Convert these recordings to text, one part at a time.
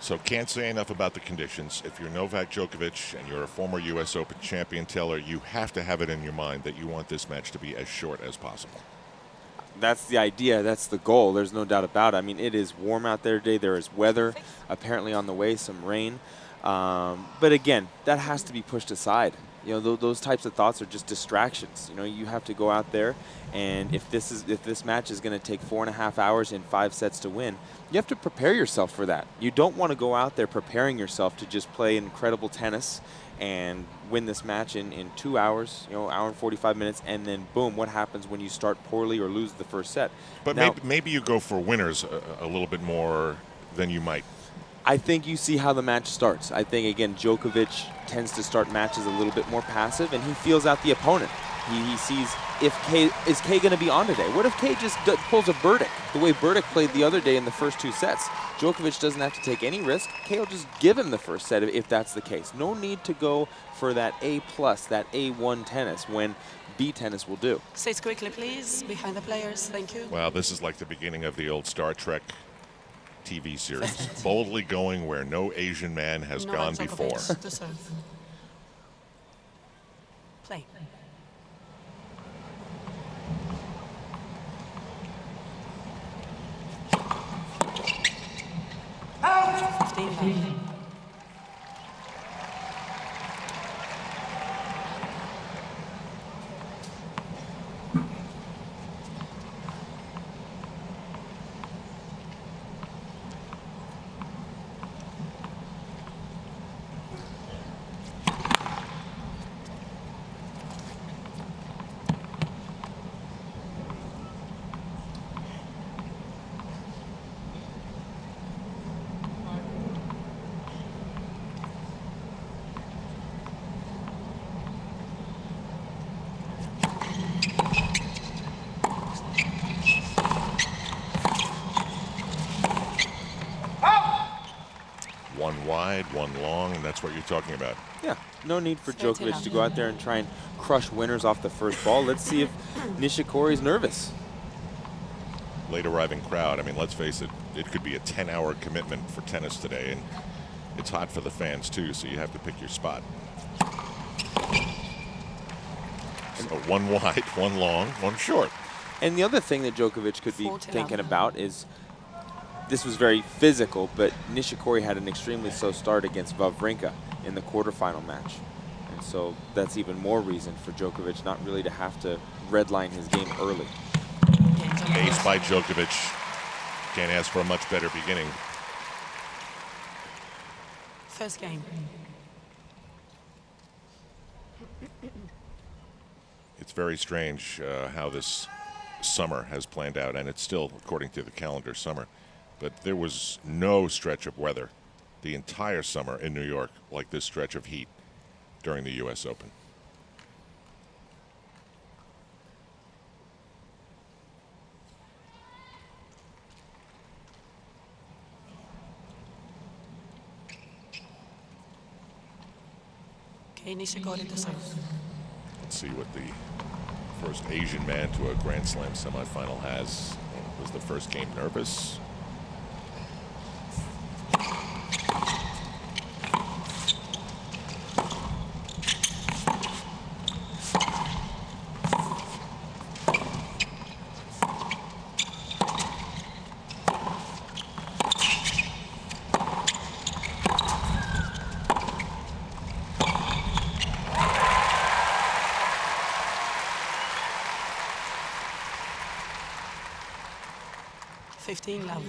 So can't say enough about the conditions. If you're Novak Djokovic and you're a former U.S. Open champion, Taylor, you have to have it in your mind that you want this match to be as short as possible. That's the idea. That's the goal. There's no doubt about it. I mean, it is warm out there today. There is weather apparently on the way, some rain. But again, that has to be pushed aside. You know, those types of thoughts are just distractions. You know, you have to go out there, and if this match is going to take 4.5 hours in 5 sets to win, you have to prepare yourself for that. You don't want to go out there preparing yourself to just play incredible tennis and win this match in 2 hours, you know, hour and 45 minutes, and then boom, what happens when you start poorly or lose the first set? But now, maybe you go for winners a little bit more than you might. I think you see how the match starts. I think, again, Djokovic tends to start matches a little bit more passive, and he feels out the opponent. He sees if is Kei going to be on today? What if Kei just pulls a Burdick, the way Burdick played the other day in the first 2 sets? Djokovic doesn't have to take any risk. Kei will just give him the first set if that's the case. No need to go for that A+, that A1 tennis when B tennis will do. Sit quickly, please, behind the players. Thank you. Wow, this is like the beginning of the old Star Trek TV series. Boldly going where no Asian man has gone before. Play. Out. 15. One wide, one long, and that's what you're talking about. Yeah, no need for Djokovic to go out there and try and crush winners off the first ball. Let's see if Nishikori's nervous. Late arriving crowd. I mean, let's face it, it could be a 10-hour commitment for tennis today, and it's hot for the fans too, so you have to pick your spot. So one wide, one long, one short. And the other thing that Djokovic could be thinking about is, this was very physical, but Nishikori had an extremely slow start against Wawrinka in the quarterfinal match. And so that's even more reason for Djokovic not really to have to redline his game early. Ace by Djokovic. Can't ask for a much better beginning. First game. It's very strange how this summer has planned out, and it's still, according to the calendar, summer. But there was no stretch of weather the entire summer in New York like this stretch of heat during the U.S. Open. Kei Nishikori to serve. Let's see what the first Asian man to a Grand Slam semifinal has. Was the first game nervous? Love.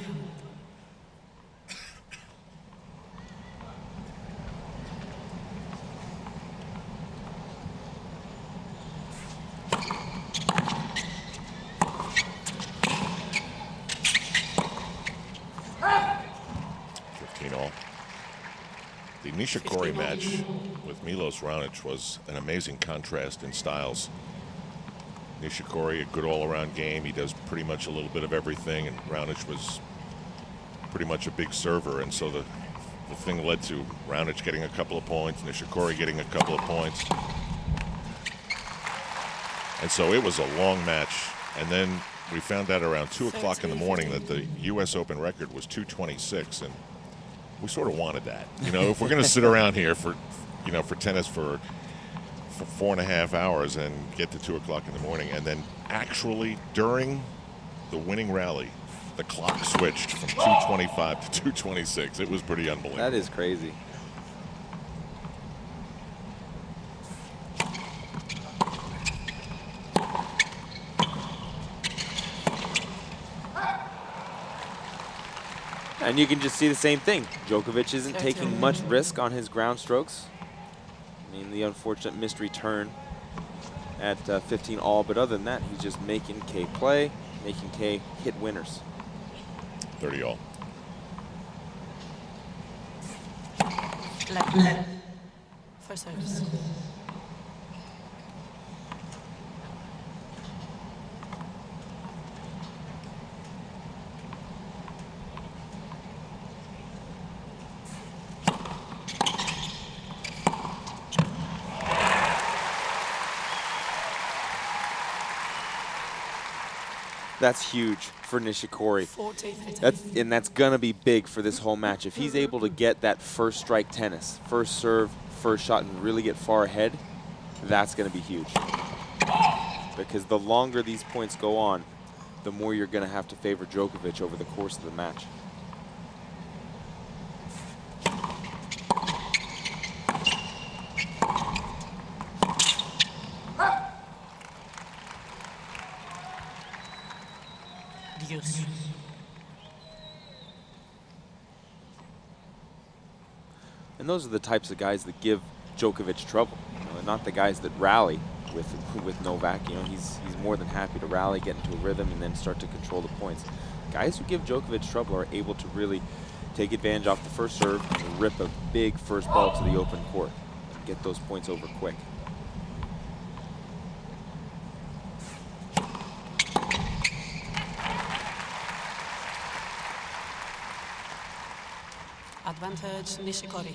The Nishikori match with Milos Raonic was an amazing contrast in styles. Nishikori, a good all-around game. He does pretty much a little bit of everything, and Raonic was pretty much a big server, and so the thing led to Raonic getting a couple of points, Nishikori getting a couple of points. And so it was a long match, and then we found out around 2 o'clock in the morning that the U.S. Open record was 226, and We sort of wanted that. You know, if we're going to sit around here for, you know, for tennis for 4.5 hours and get to 2 o'clock in the morning, and then actually during the winning rally, the clock switched from 2:25 to 2:26. It was pretty unbelievable. That is crazy. And you can just see the same thing. Djokovic isn't taking much risk on his ground strokes. I mean, the unfortunate missed return at 15 all, but other than that, he's just making Kei play, making Kei hit winners. 30 all. Left. First service. That's huge for Nishikori. 40-15. That's going to be big for this whole match. If he's able to get that first strike tennis, first serve, first shot, and really get far ahead, that's going to be huge. Because the longer these points go on, the more you're going to have to favor Djokovic over the course of the match. Dios. And those are the types of guys that give Djokovic trouble. You know, not the guys that rally with Novak. You know, he's more than happy to rally, get into a rhythm, and then start to control the points. Guys who give Djokovic trouble are able to really take advantage off the first serve and rip a big first ball to the open court and get those points over quick. Advantage Nishikori.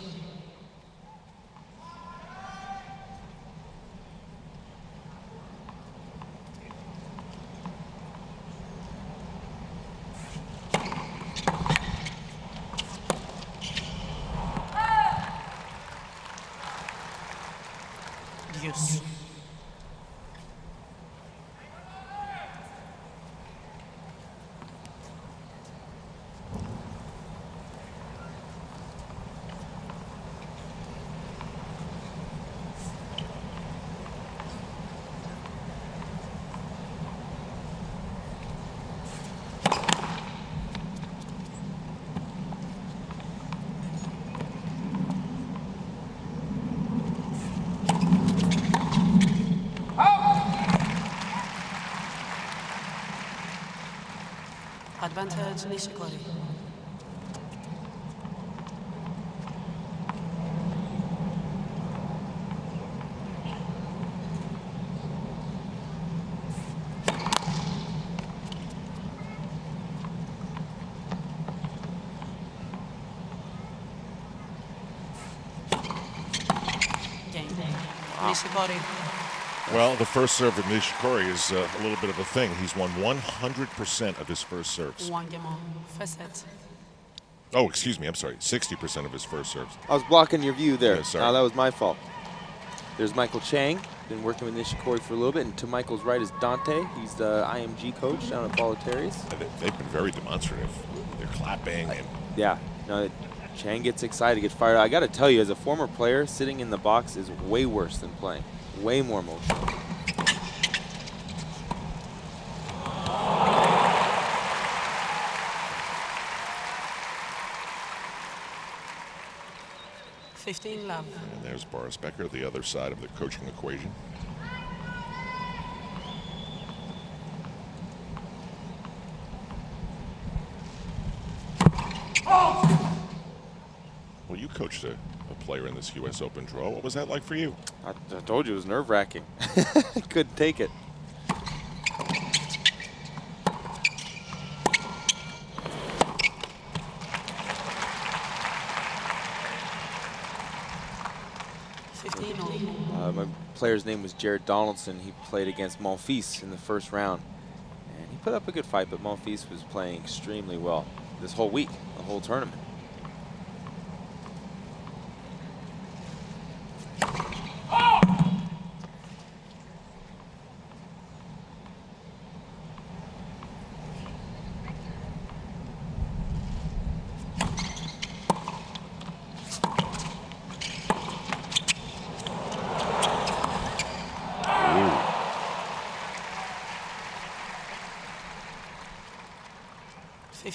Dios. Advantage Nishikori. Game. Nishikori. Well, the first serve of Nishikori is a little bit of a thing. He's won 100% of his first serves. One game on. First set. Oh, excuse me. I'm sorry. 60% of his first serves. I was blocking your view there. Yeah, sorry. That was my fault. There's Michael Chang, been working with Nishikori for a little bit, and to Michael's right is Dante. He's the IMG coach down at Bollettieri's. And they've been very demonstrative. They're clapping. And Yeah, no, Chang gets excited, gets fired up. I got to tell you, as a former player, sitting in the box is way worse than playing. Way more emotional. Love. And there's Boris Becker, the other side of the coaching equation. Well, you coached a player in this U.S. Open draw. What was that like for you? I told you it was nerve-wracking. Couldn't take it. My player's name was Jared Donaldson. He played against Monfils in the first round. And he put up a good fight, but Monfils was playing extremely well this whole week, the whole tournament.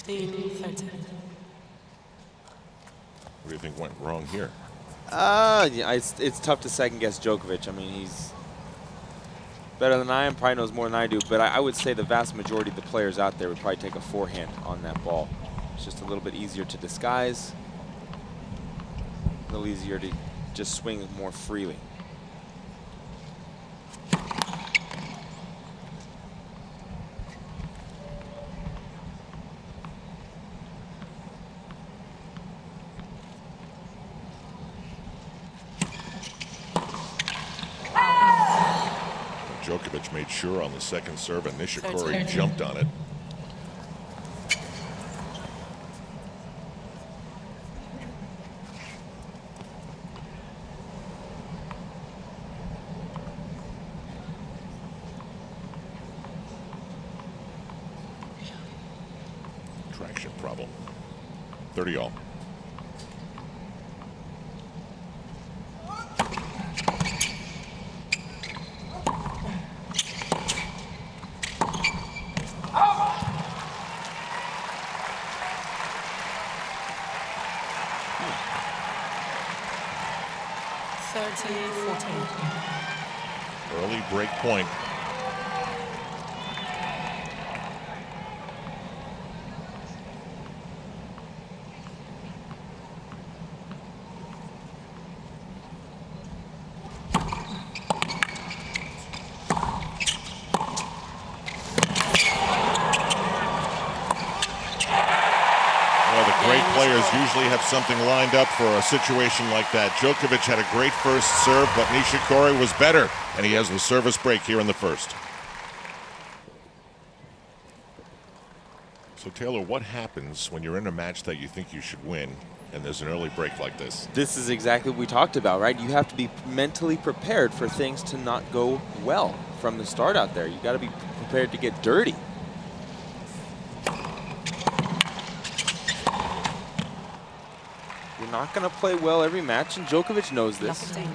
15-30. What do you think went wrong here? Yeah, it's tough to second guess Djokovic. I mean, he's better than I am, probably knows more than I do, but I would say the vast majority of the players out there would probably take a forehand on that ball. It's just a little bit easier to disguise, a little easier to just swing more freely. Djokovic made sure on the second serve, and Nishikori jumped on it. Traction problem. 30-all. Early break point. Great players usually have something lined up for a situation like that. Djokovic had a great first serve, but Nishikori was better, and he has the service break here in the first. So, Taylor, what happens when you're in a match that you think you should win, and there's an early break like this? This is exactly what we talked about, right? You have to be mentally prepared for things to not go well from the start out there. You got to be prepared to get dirty. Not going to play well every match, and Djokovic knows this. And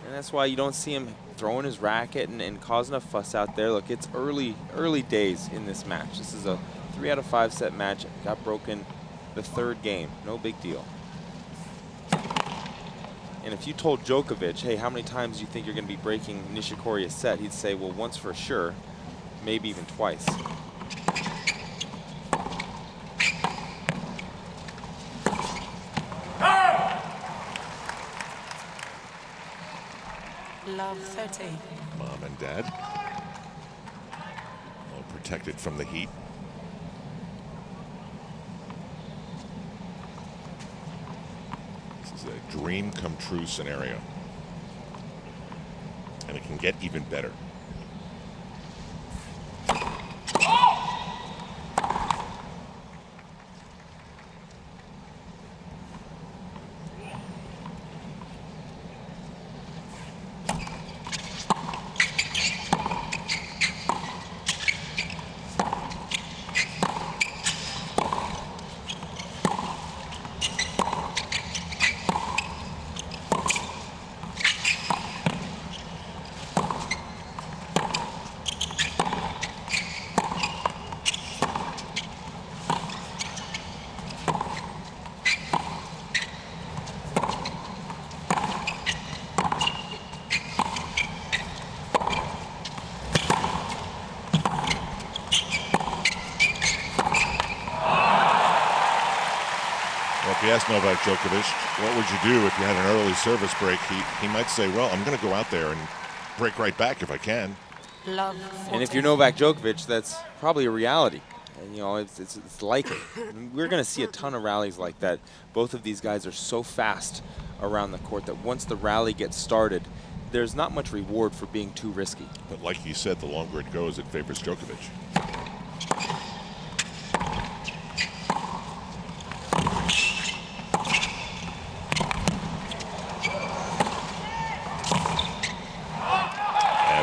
that's why you don't see him throwing his racket and causing a fuss out there. Look, it's early days in this match. This is a 3 out of 5 set match. Got broken the third game. No big deal. And if you told Djokovic, hey, how many times do you think you're going to be breaking Nishikori a set? He'd say, well, once for sure, maybe even twice. Love 30. Mom and Dad. Well protected from the heat. This is a dream come true scenario. And it can get even better. If you ask Novak Djokovic, what would you do if you had an early service break, he might say, well, I'm going to go out there and break right back if I can. Love 40. And if you're Novak Djokovic, that's probably a reality. And, you know, it's likely. We're going to see a ton of rallies like that. Both of these guys are so fast around the court that once the rally gets started, there's not much reward for being too risky. But like you said, the longer it goes, it favors Djokovic.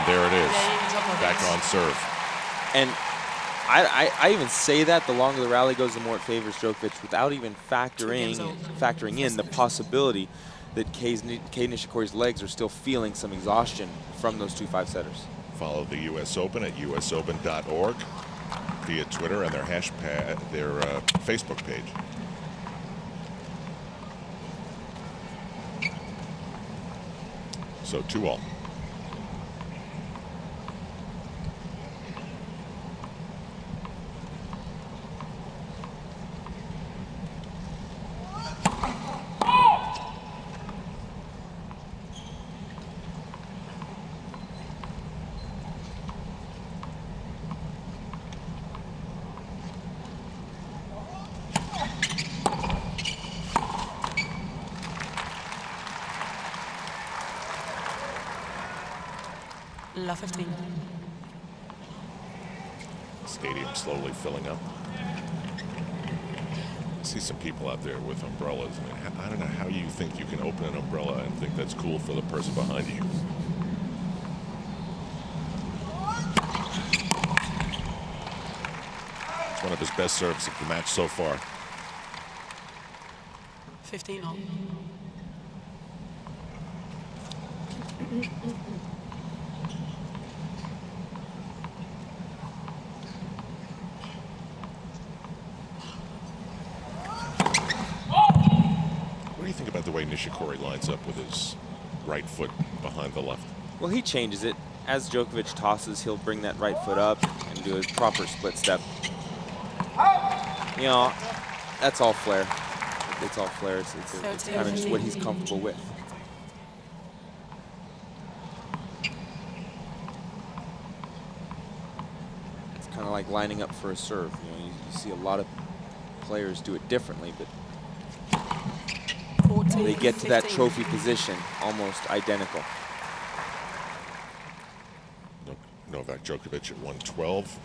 There it is, back on serve. And I even say that the longer the rally goes, the more it favors Djokovic, without even factoring in the possibility that Kei Nishikori's legs are still feeling some exhaustion from those 2 5-setters. Follow the U.S. Open at usopen.org. via Twitter and their Facebook page. So 2-all. Love 15. Stadium slowly filling up. I see some people out there with umbrellas. I don't know how you think you can open an umbrella and think that's cool for the person behind you. It's one of his best serves of the match so far. 15 all. What do you think about the way Nishikori lines up with his right foot behind the left? Well, he changes it. As Djokovic tosses, he'll bring that right foot up and do a proper split step. You know, that's all flair. It's all flair. It's kind of just what he's comfortable with. It's kind of like lining up for a serve. You know, you see a lot of players do it differently, but 14, they get to that 15. trophy position almost identical. Novak Djokovic at 112.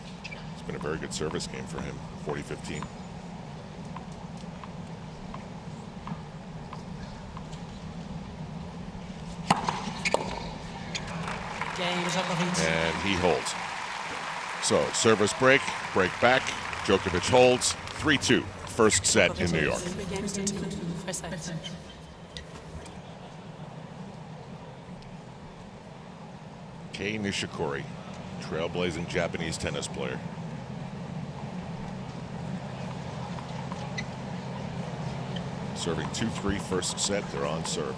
It's been a very good service game for him, 40-15. Kei Nishikori. And he holds. So service break back. Djokovic holds 3-2. First set in New York. 3 games to 2. First set. Kei Nishikori, trailblazing Japanese tennis player. Serving 2-3 first set. They're on serve.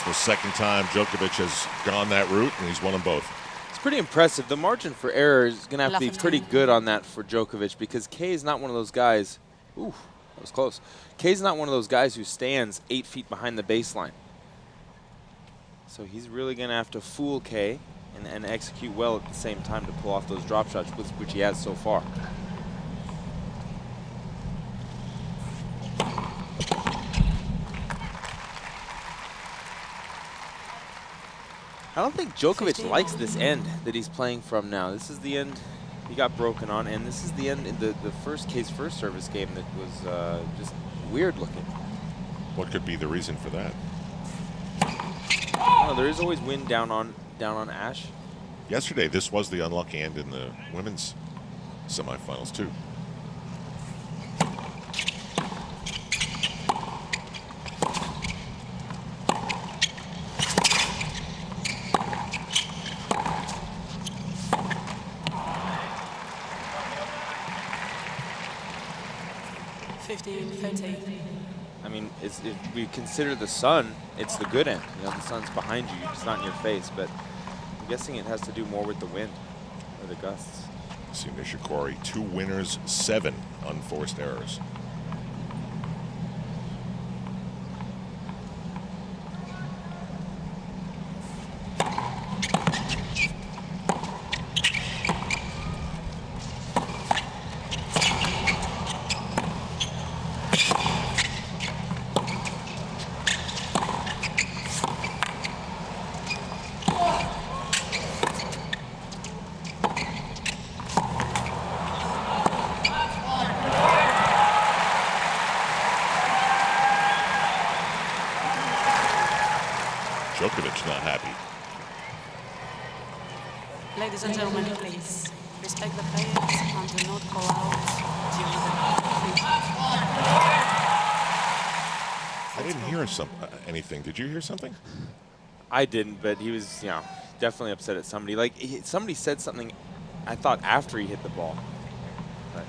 The second time Djokovic has gone that route, and he's won them both. It's pretty impressive. The margin for error is going to have to be Left pretty 15. good on that for Djokovic, because Kei is not one of those guys. Ooh, that was close. Kei's not one of those guys who stands 8 feet behind the baseline. So he's really going to have to fool Kei and execute well at the same time to pull off those drop shots, which he has so far. I don't think Djokovic 15. likes this end that he's playing from now. This is the end he got broken on, and this is the end in the Kei's first service game that was just weird looking. What could be the reason for that? I don't know, there is always wind down on Ash. Yesterday, this was the unlucky end in the women's semifinals, too. I mean, if we consider the sun, it's the good end. You know, the sun's behind you, it's not in your face, but I'm guessing it has to do more with the wind or the gusts. See Nishikori, 2 winners, 7 unforced errors. Djokovic not happy. Ladies and gentlemen, please respect the players and do not call out during the free I didn't hear anything. Did you hear something? I didn't, but he was, definitely upset at somebody. Like, somebody said something, I thought, after he hit the ball. But.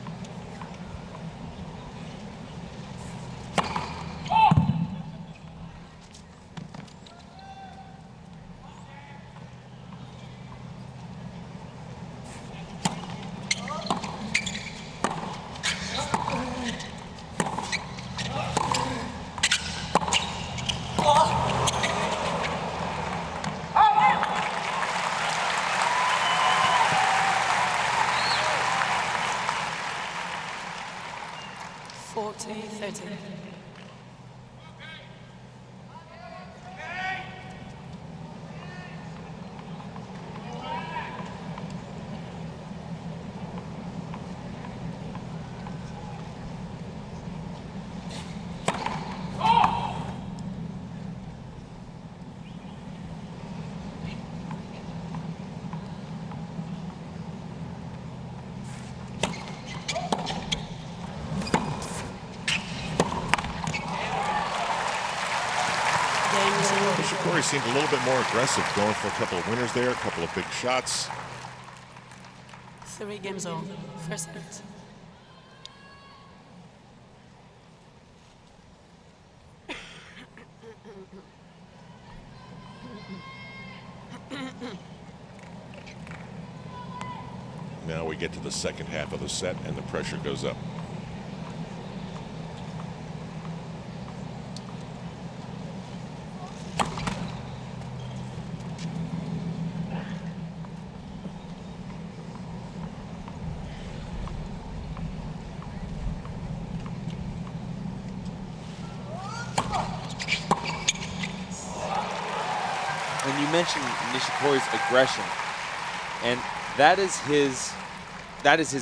Nishikori seemed a little bit more aggressive, going for a couple of winners there, a couple of big shots. 3 games on. First set. Now we get to the second half of the set, and the pressure goes up. And you mentioned Nishikori's aggression, and that is his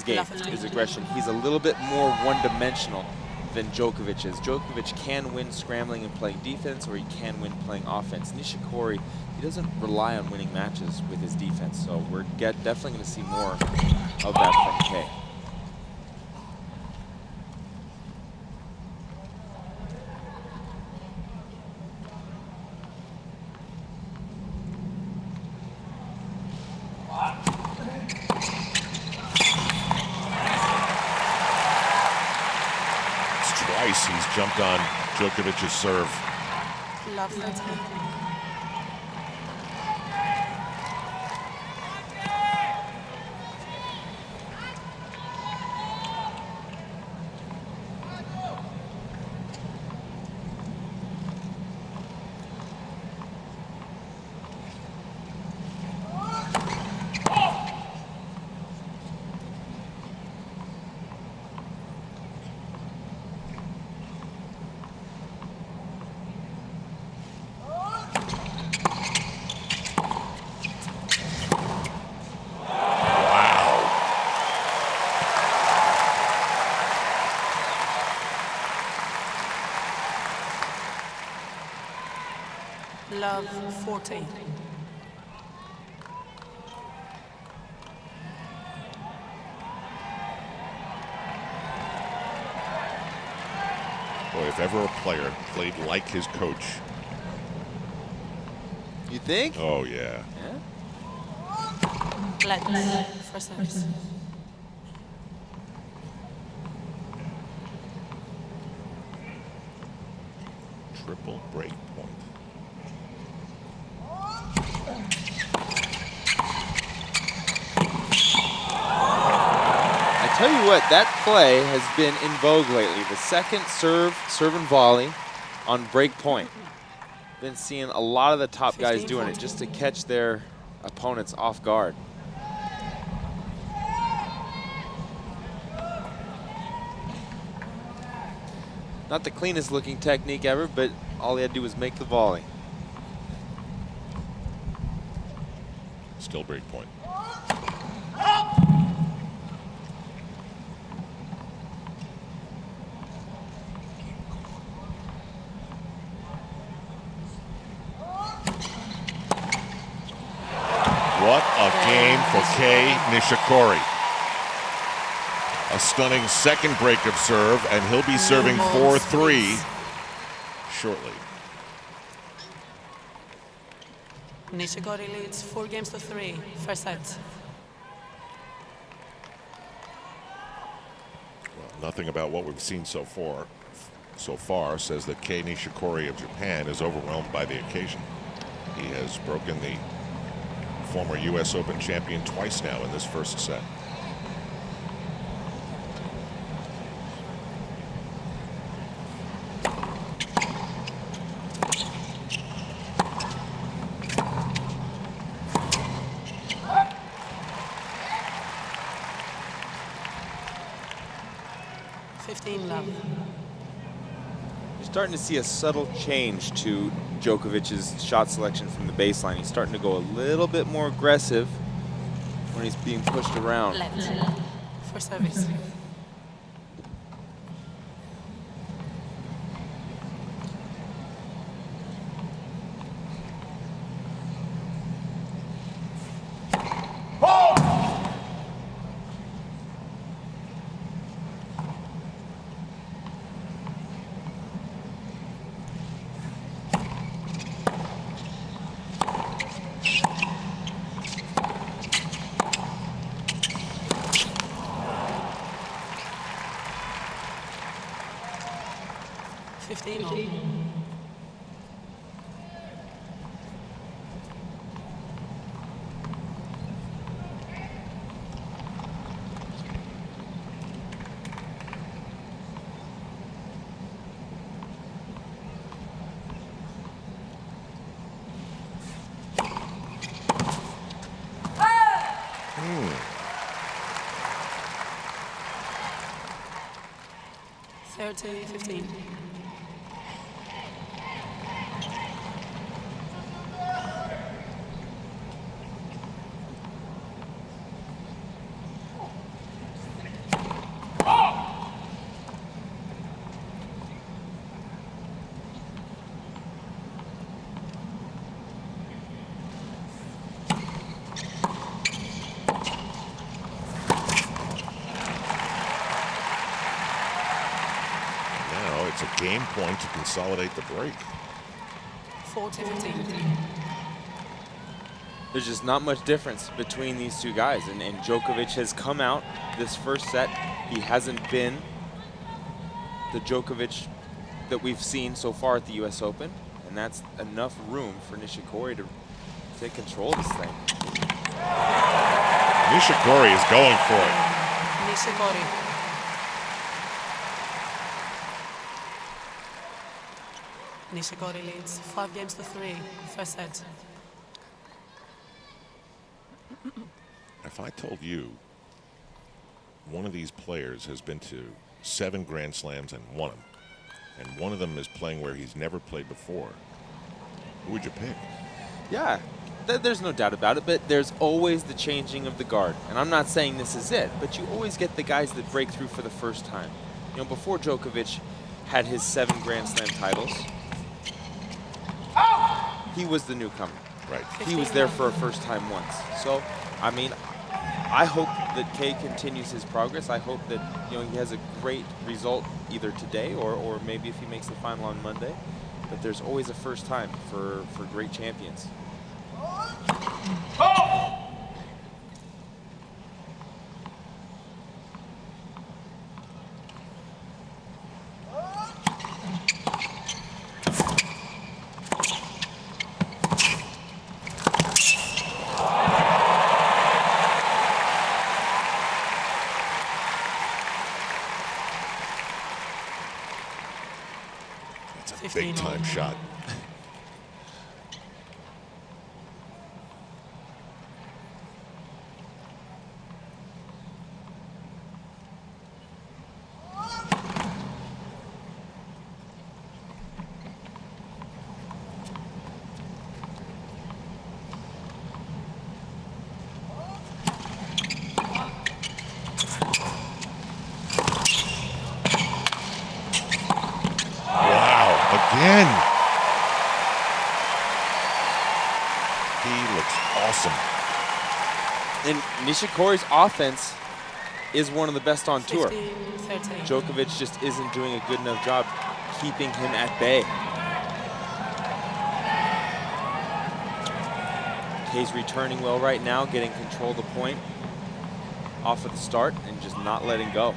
game, his aggression. He's a little bit more one-dimensional than Djokovic is. Djokovic can win scrambling and playing defense, or he can win playing offense. Nishikori, he doesn't rely on winning matches with his defense, so we're definitely going to see more of that from Kei. He's jumped on Djokovic's serve. Love that. Love 40. Boy, if ever a player played like his coach. You think? Oh, yeah. First service. Triple break point. I tell you what, that play has been in vogue lately. The second serve and volley on break point. Been seeing a lot of the top guys doing it just to catch their opponents off guard. Not the cleanest looking technique ever, but all he had to do was make the volley. Still break point. of game for Kei Nishikori. A stunning second break of serve, and he'll be serving 4-3 shortly. Nishikori leads 4-3, first set. Well, nothing about what we've seen so far says that Kei Nishikori of Japan is overwhelmed by the occasion. He has broken the former U.S. Open champion twice now in this first set. You're starting to see a subtle change to Djokovic's shot selection from the baseline. He's starting to go a little bit more aggressive when he's being pushed around. Left for service. To 15. It's a game point to consolidate the break. 4-15. There's just not much difference between these two guys, and Djokovic has come out this first set. He hasn't been the Djokovic that we've seen so far at the U.S. Open, and that's enough room for Nishikori to take control of this thing. Nishikori is going for it. Nishikori. Nishikori leads 5-3, first set. If I told you one of these players has been to 7 Grand Slams and won them, and one of them is playing where he's never played before, who would you pick? Yeah, there's no doubt about it, but there's always the changing of the guard. And I'm not saying this is it, but you always get the guys that break through for the first time. You know, before Djokovic had his 7 Grand Slam titles, he was the newcomer. Right. He was there for a first time once. So, I mean, I hope that Kei continues his progress. I hope that, you know, he has a great result either today or maybe if he makes the final on Monday. But there's always a first time for great champions. Big time shot. Again. He looks awesome. And Nishikori's offense is one of the best on tour. 15-13. Djokovic just isn't doing a good enough job keeping him at bay. Kei's returning well right now, getting control of the point off of the start and just not letting go.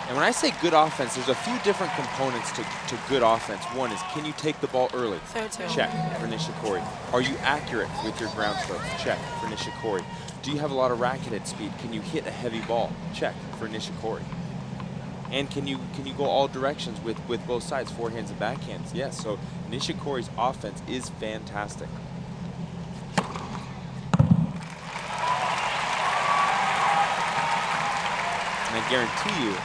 And when I say good offense, there's a few different components to good offense. One is, can you take the ball early? 13. Check for Nishikori. Are you accurate with your ground strokes? Check for Nishikori. Do you have a lot of racket head speed? Can you hit a heavy ball? Check for Nishikori. And can you go all directions with both sides, forehands and backhands? Yes, so Nishikori's offense is fantastic. And I guarantee you,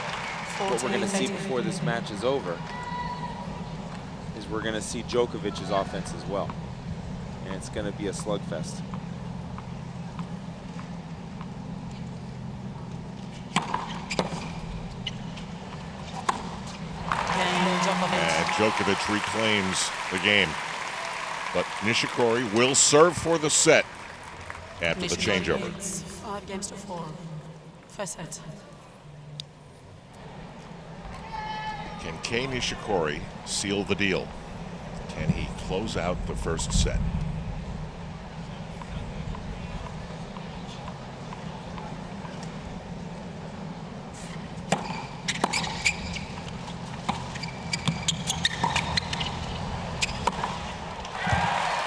what we're going to see before this match is over is we're going to see Djokovic's offense as well. And it's going to be a slugfest. And Djokovic reclaims the game. But Nishikori will serve for the set after the changeover. 5-4. First set. Can Kei Nishikori seal the deal? Can he close out the first set?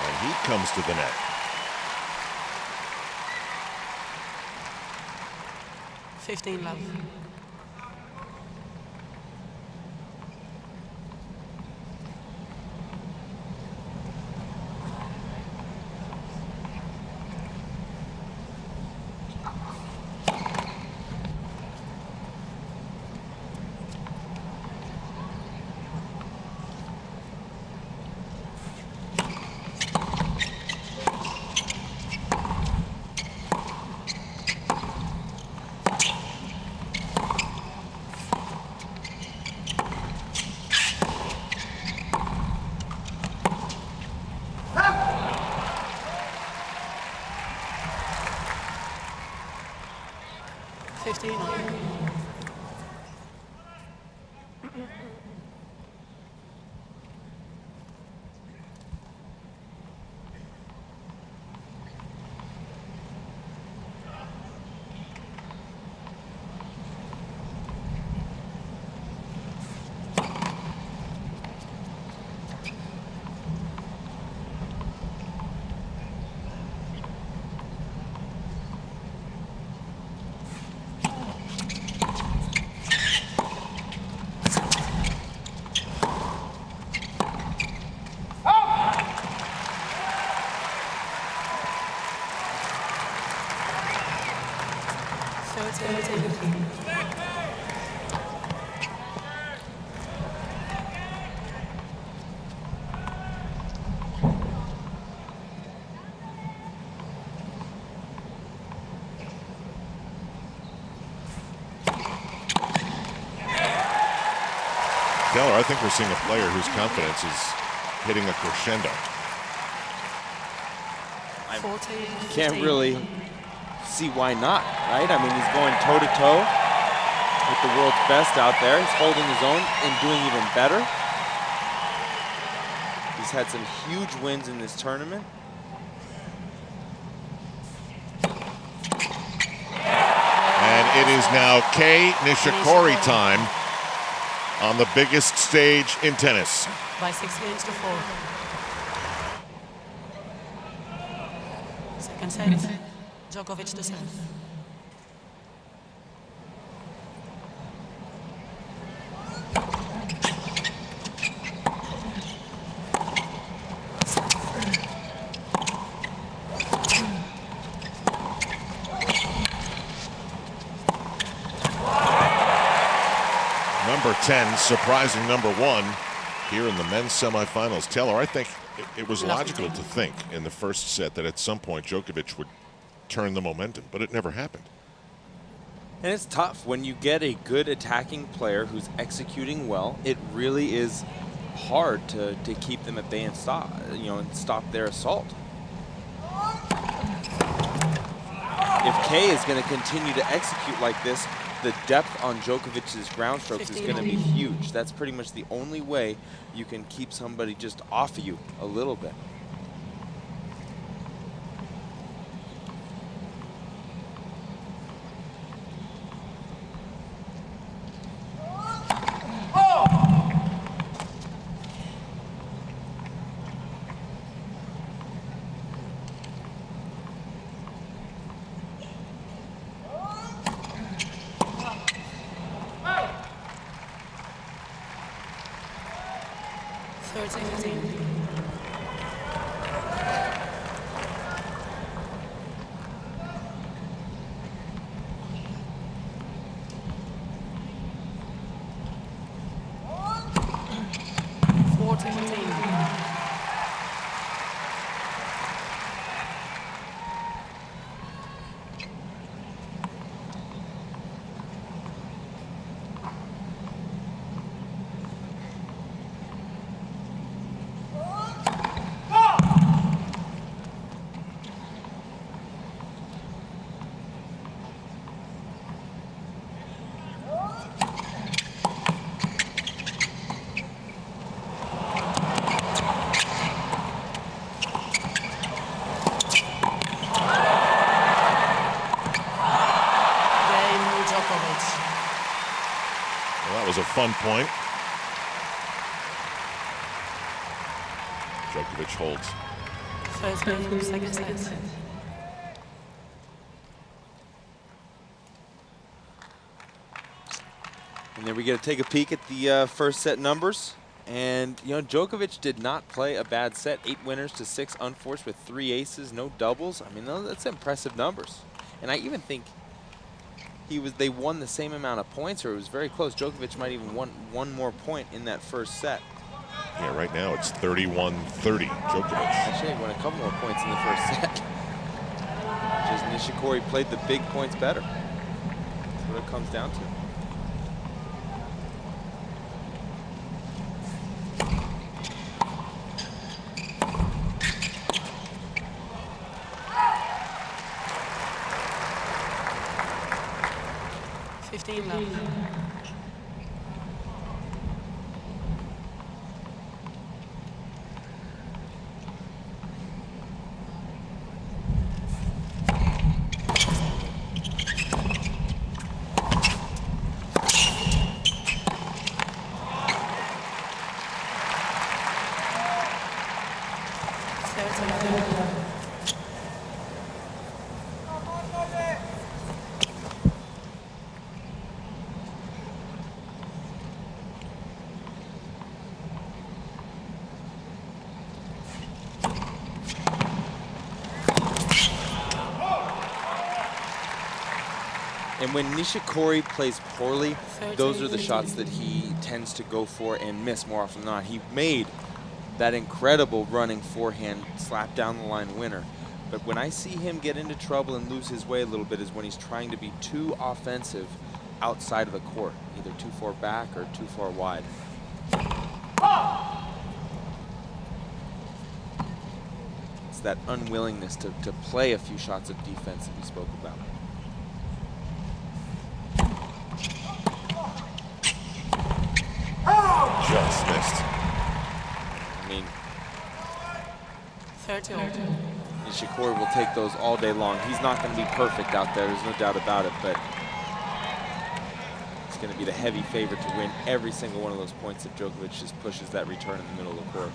And he comes to the net. 15 love. Taylor, I think we're seeing a player whose confidence is hitting a crescendo. I can't really see why not, right? I mean, he's going toe-to-toe with the world's best out there. He's holding his own and doing even better. He's had some huge wins in this tournament. And it is now Kei Nishikori time on the biggest stage in tennis. By 6-4. Second set, Djokovic to serve. Number 10, surprising number 1 here in the men's semifinals. Taylor, I think it was logical to think in the first set that at some point Djokovic would turn the momentum, but it never happened. And it's tough when you get a good attacking player who's executing well. It really is hard to keep them at bay and stop their assault. If Kei is going to continue to execute like this, the depth on Djokovic's ground strokes is going to be huge. That's pretty much the only way you can keep somebody just off of you a little bit. Was a fun point. Djokovic holds. First game, second set. And then we get to take a peek at the first set numbers. And, Djokovic did not play a bad set. 8 winners to 6 unforced with 3 aces, no doubles. I mean, that's impressive numbers. And I even think they won the same amount of points, or it was very close. Djokovic might even won one more point in that first set. Yeah, right now it's 31-30, Djokovic. Actually, he won a couple more points in the first set. Just Nishikori played the big points better. That's what it comes down to. And when Nishikori plays poorly, those are the shots that he tends to go for and miss more often than not. He made that incredible running forehand slap down the line winner. But when I see him get into trouble and lose his way a little bit is when he's trying to be too offensive outside of the court, either too far back or too far wide. It's that unwillingness to play a few shots of defense that we spoke about. Just missed. I mean, 30. Nishikori will take those all day long. He's not going to be perfect out there, there's no doubt about it, but he's going to be the heavy favorite to win every single one of those points if Djokovic just pushes that return in the middle of the court.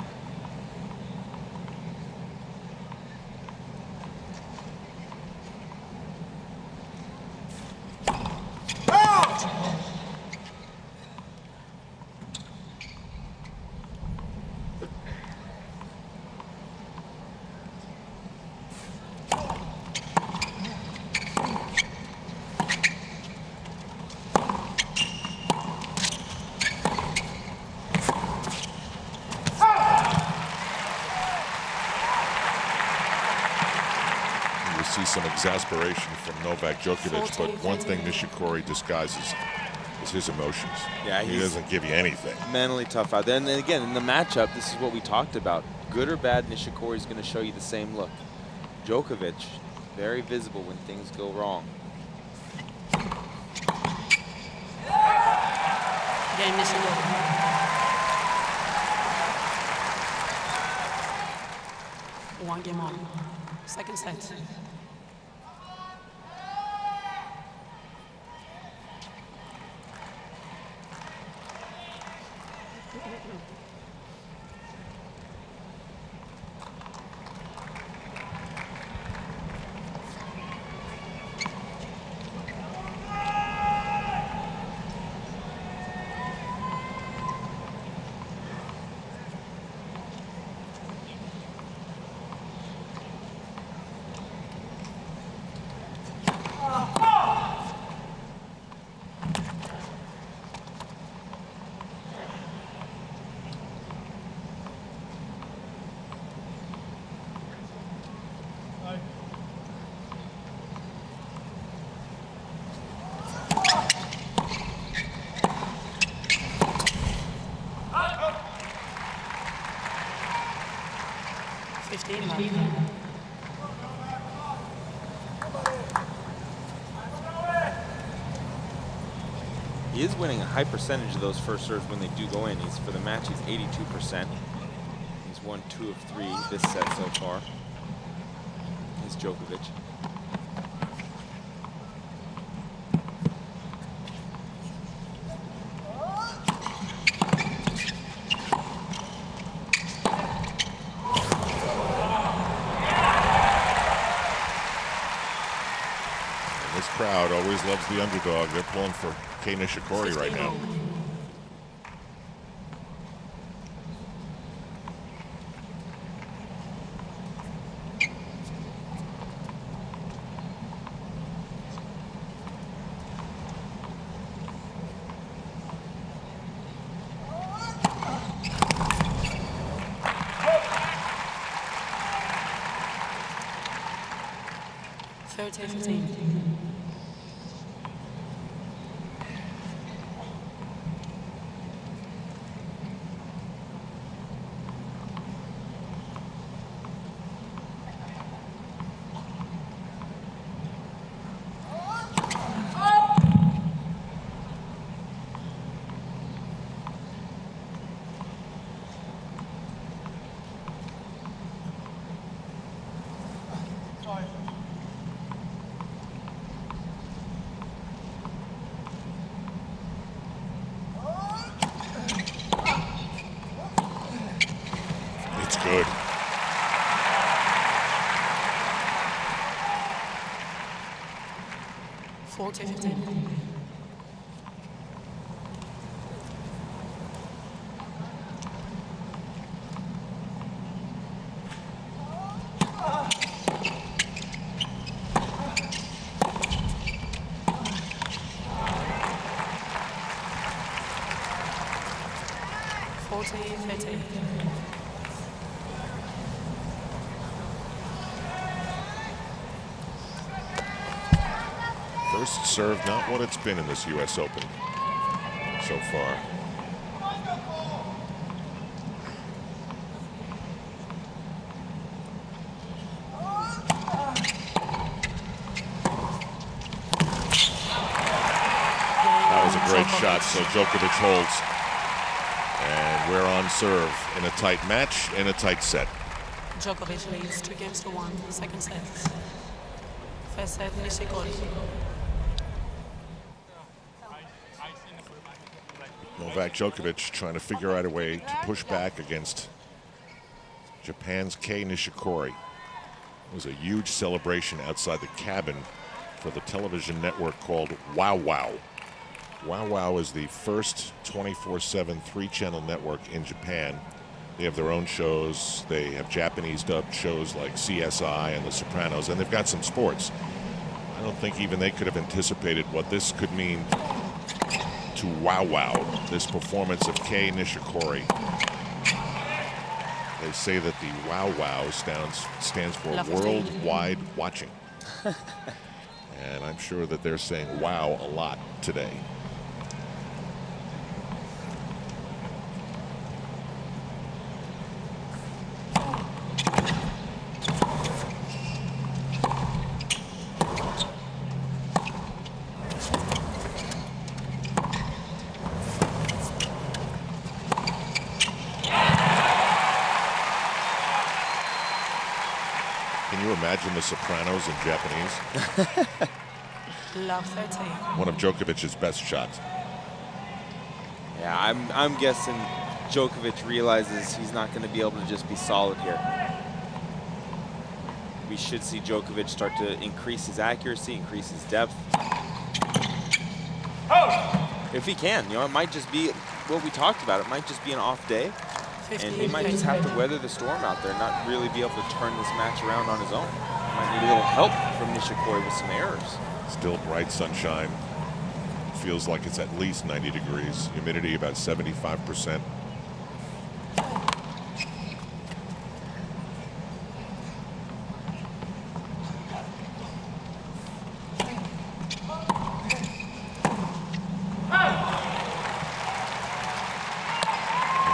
see some exasperation from Novak Djokovic, but one thing Nishikori disguises is his emotions. Yeah, he doesn't give you anything. Mentally tough out there. And then again, in the matchup, this is what we talked about. Good or bad, Nishikori is going to show you the same look. Djokovic, very visible when things go wrong. Game Nishikori. One game on. Second set. He is winning a high percentage of those first serves when they do go in. For the match, he's 82%. He's won 2 of 3 this set so far. He's Djokovic. This crowd always loves the underdog. They're pulling for Kei Nishikori right now. Good. First serve, not what it's been in this U.S. Open so far. That was a great shot, so Djokovic holds. And we're on serve in a tight match, in a tight set. Djokovic leads 2-1, second set. First set, Nishikori. Novak Djokovic trying to figure out a way to push back against Japan's Kei Nishikori. It was a huge celebration outside the cabin for the television network called Wow Wow. Wow Wow is the first 24/7 3-channel network in Japan. They have their own shows. They have Japanese dubbed shows like CSI and The Sopranos, and they've got some sports. I don't think even they could have anticipated what this could mean to Wow Wow, this performance of Kei Nishikori. They say that the Wow Wow stands for Worldwide Watching. And I'm sure that they're saying wow a lot today. Can you imagine the Sopranos in Japanese? Love 30. One of Djokovic's best shots. Yeah, I'm guessing Djokovic realizes he's not going to be able to just be solid here. We should see Djokovic start to increase his accuracy, increase his depth. If he can, you know, it might just be what we talked about. It might just be an off day, and he might just have to weather the storm out there, not really be able to turn this match around on his own. Might need a little help from Nishikori with some errors. Still bright sunshine. Feels like it's at least 90 degrees. Humidity about 75%.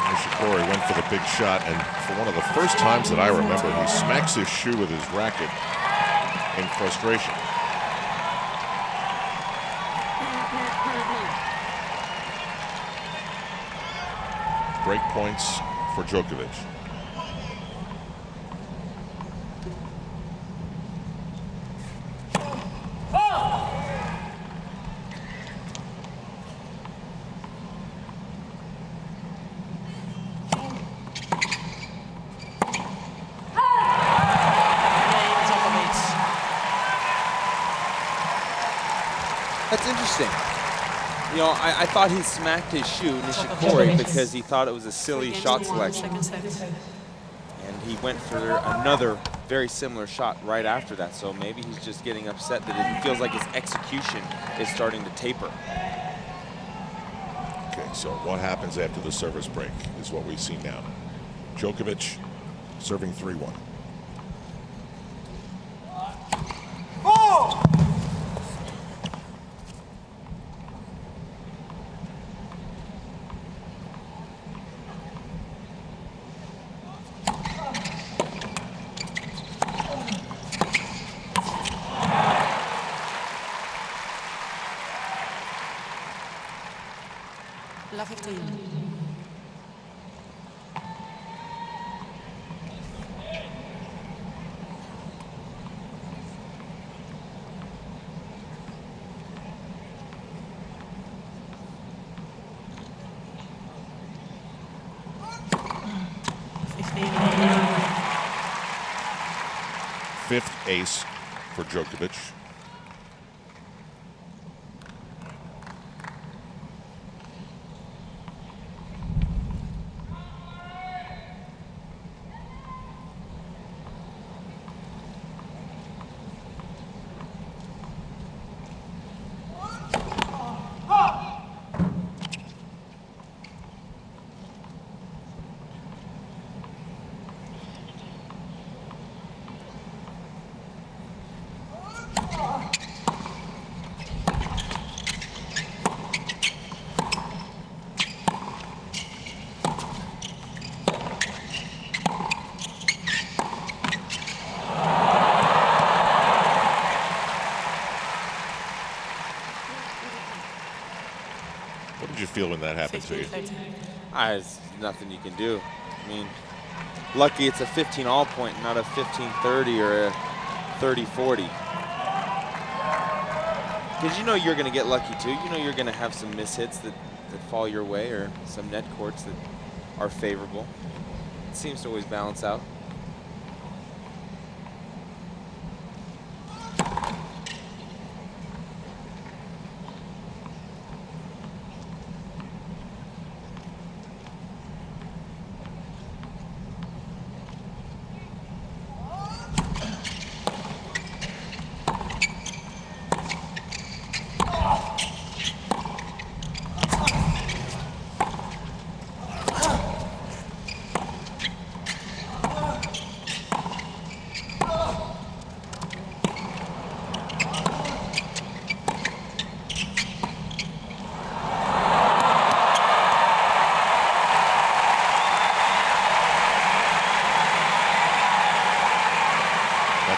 Nishikori went for the big shot, and for one of the first times that I remember, he smacks his shoe with his racket in frustration. Break points for Djokovic. That's interesting. You know, I thought he smacked his shoe, Nishikori, because he thought it was a silly shot selection. And he went for another very similar shot right after that. So maybe he's just getting upset that he feels like his execution is starting to taper. Okay, so what happens after the service break is what we see now. Djokovic serving 3-1. La 15. Fifth ace for Djokovic. What did you feel when that happened to you? There's nothing you can do. I mean, lucky it's a 15-all point, not a 15-30 or a 30-40. Because you know you're going to get lucky too. You know you're going to have some mishits that fall your way, or some net courts that are favorable. It seems to always balance out.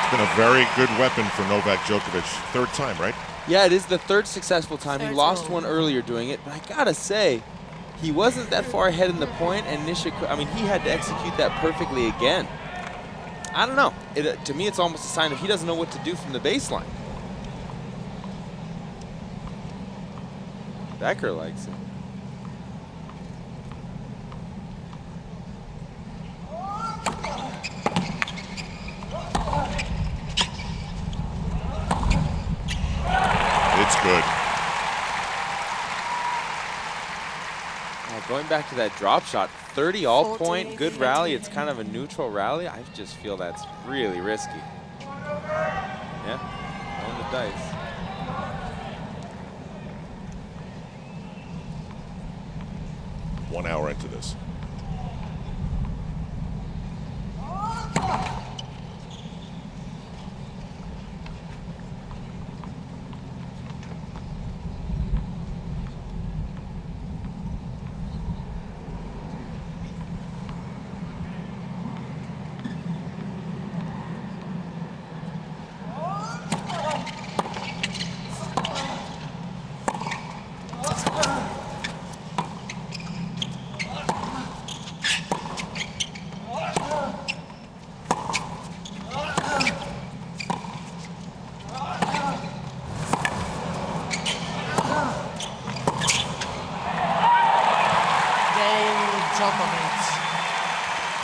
It's been a very good weapon for Novak Djokovic. Third time, right? Yeah, it is the third successful time. He Third lost total. one earlier doing it, but I gotta say, he wasn't that far ahead in the point, and Nishikori, I mean, he had to execute that perfectly again. I don't know. To me, it's almost a sign of he doesn't know what to do from the baseline. Becker likes it. It's good. Going back to that drop shot, 30 all point, 40, good rally. 50. It's kind of a neutral rally. I just feel that's really risky. Yeah, rolling the dice. One hour into this.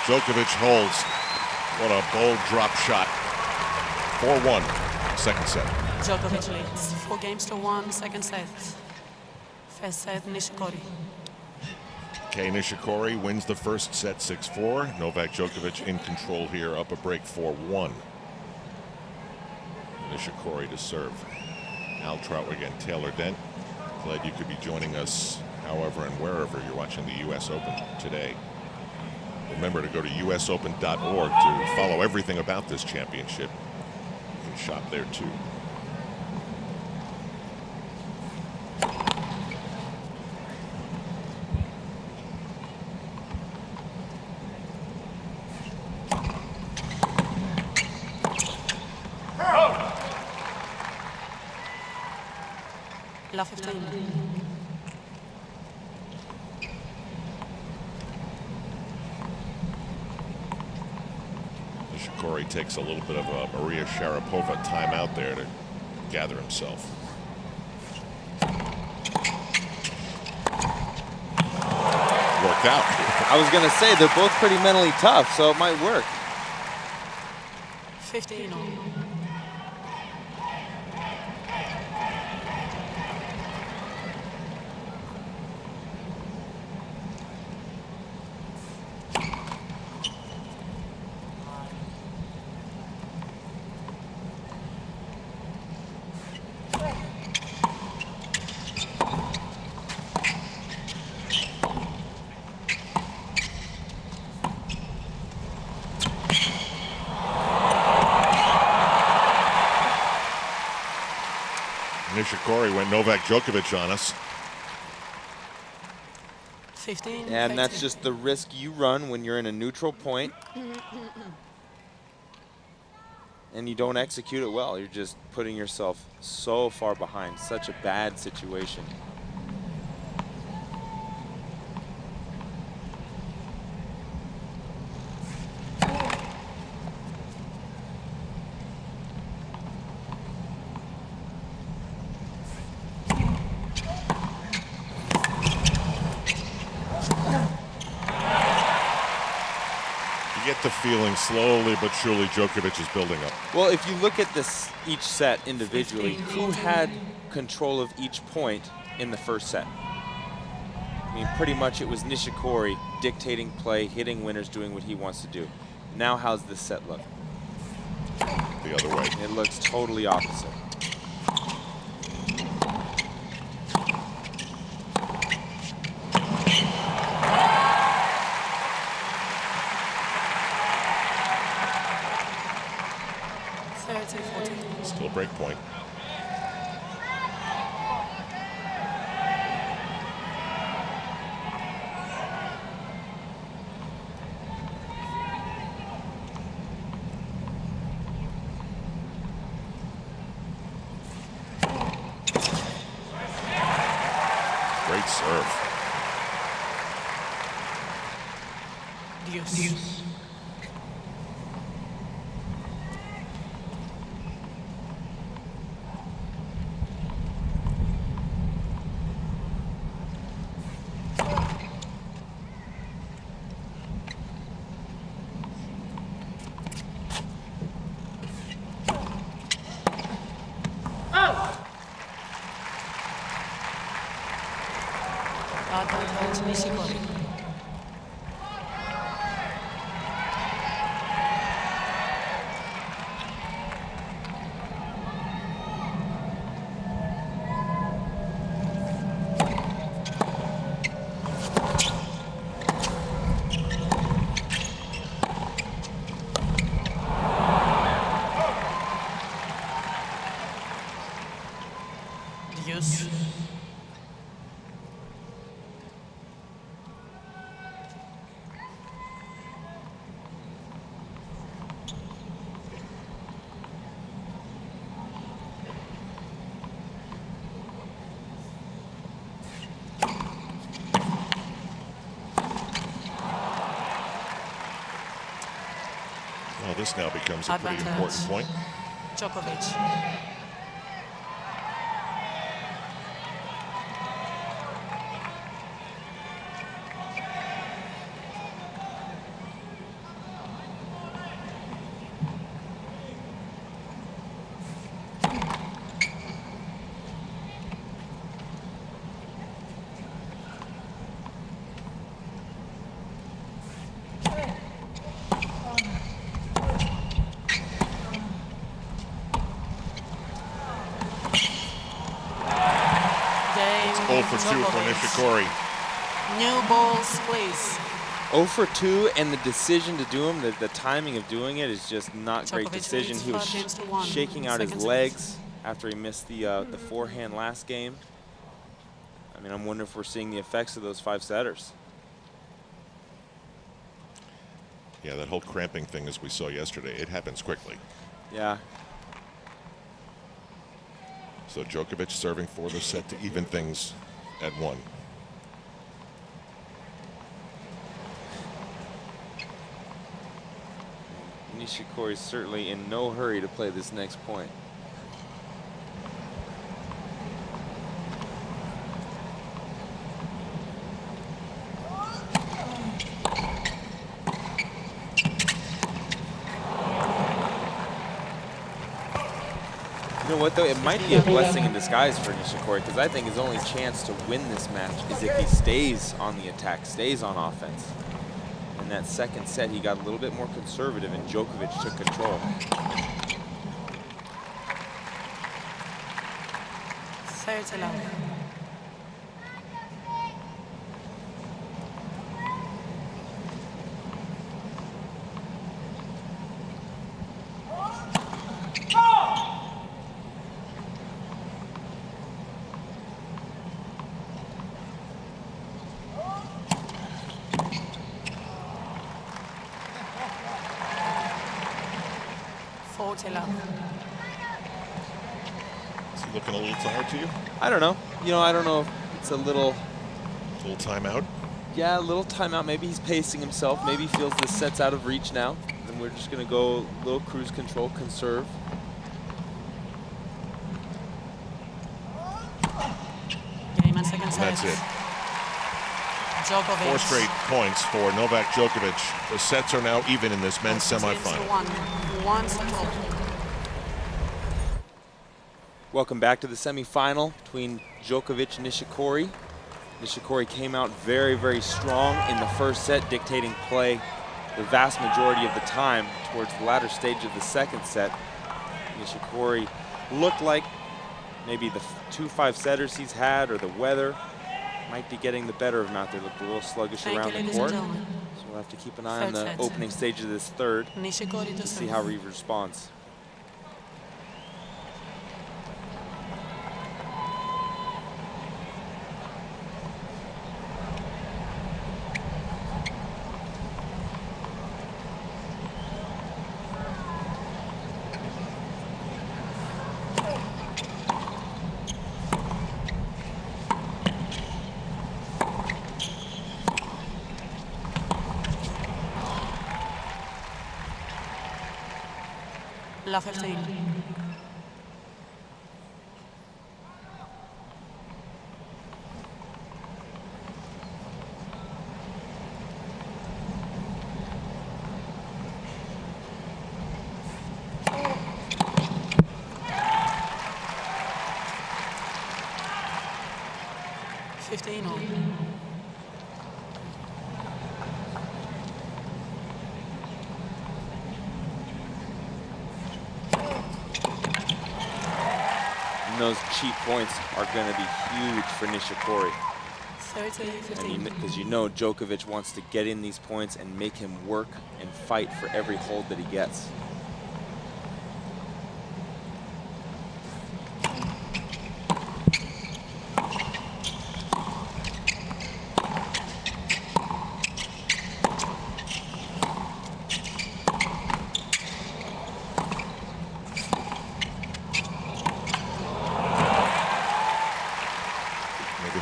Djokovic holds. What a bold drop shot. 4-1, second set. Djokovic leads 4-1, second set. First set, Nishikori. Kei Nishikori wins the first set 6-4. Novak Djokovic in control here, up a break 4-1. Nishikori to serve. Al Trout again, Taylor Dent. Glad you could be joining us however and wherever you're watching the U.S. Open today. Remember to go to usopen.org to follow everything about this championship. You can shop there too. La 15. Nishikori takes a little bit of a Maria Sharapova timeout there to gather himself. Worked out. I was going to say, they're both pretty mentally tough, so it might work. 15 all. Nishikori went Novak Djokovic on us. 15. And that's 15. just the risk you run when you're in a neutral point and you don't execute it well. You're just putting yourself so far behind. Such a bad situation. You get the feeling slowly but surely Djokovic is building up. Well, if you look at this each set individually, who had control of each point in the first set? I mean, pretty much it was Nishikori dictating play, hitting winners, doing what he wants to do. Now how's this set look? The other way. It looks totally opposite. Still break point. great serve. Deuce. Novak Nishikori. Deuce. Well, this now becomes a pretty important point. Djokovic. Game 0 for 2 for Nishikori. New balls, please. 0 for 2, and the decision to do them, the timing of doing it is just not great Djokovic decision. leads He was 5 games to 1. shaking out his Second set. legs after he missed the forehand last game. I mean, I'm wondering if we're seeing the effects of those 5-setters. Yeah, that whole cramping thing, as we saw yesterday, it happens quickly. Yeah. So Djokovic serving for the set to even things at 1. Nishikori is certainly in no hurry to play this next point. You know what, though? It might be a blessing in disguise for Nishikori, because I think his only chance to win this match is if he stays on the attack, stays on offense. In that second set, he got a little bit more conservative, and Djokovic took control. Third to love. Is he looking a little tired to you? I don't know. You know, I don't know if it's a little timeout? Yeah, a little timeout. Maybe he's pacing himself. Maybe he feels this set's out of reach now. And we're just going to go a little cruise control, conserve. Game and second set. That's it. Djokovic. 4 straight points for Novak Djokovic. The sets are now even in this men's semifinal. 1 settle. Welcome back to the semifinal between Djokovic and Nishikori. Nishikori came out very, very strong in the first set, dictating play the vast majority of the time towards the latter stage of the second set. Nishikori looked like maybe the 2 5-setters he's had or the weather might be getting the better of him out there. Looked a little sluggish around the court. So we'll have to keep an eye on the opening stage of this third to see how he responds. Love 15. Fifteen all. And those cheap points are going to be huge for Nishikori. 30, 15. Because you know Djokovic wants to get in these points and make him work and fight for every hold that he gets.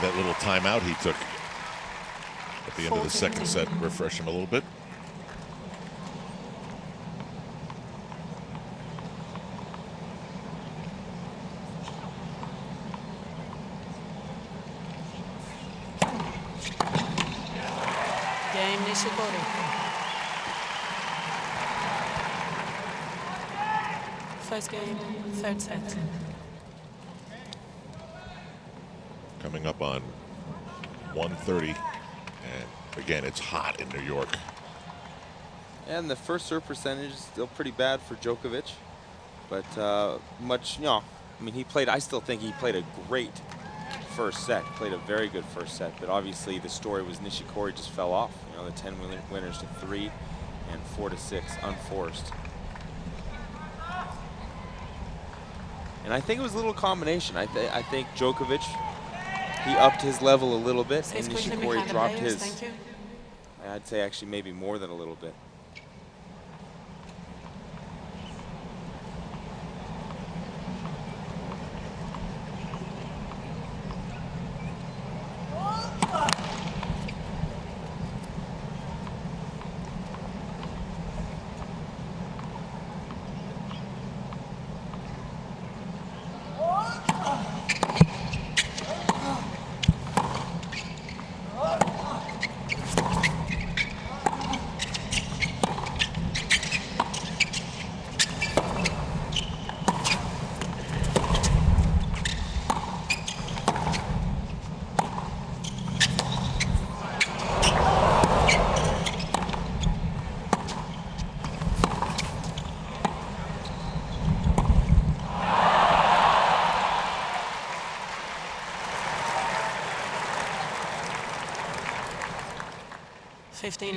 That little timeout he took at the end of the second set refresh him a little bit. Game Nishikori. First game, third set. Coming up on 1:30, and again, it's hot in New York. And the first serve percentage is still pretty bad for Djokovic, but I mean, I still think he played a great first set, played a very good first set, but obviously the story was Nishikori just fell off. You know, the 10 winners to 3 and 4 to 6 unforced. And I think it was a little combination. I think Djokovic, he upped his level a little bit, and Nishikori dropped his. Thank you. I'd say actually maybe more than a little bit.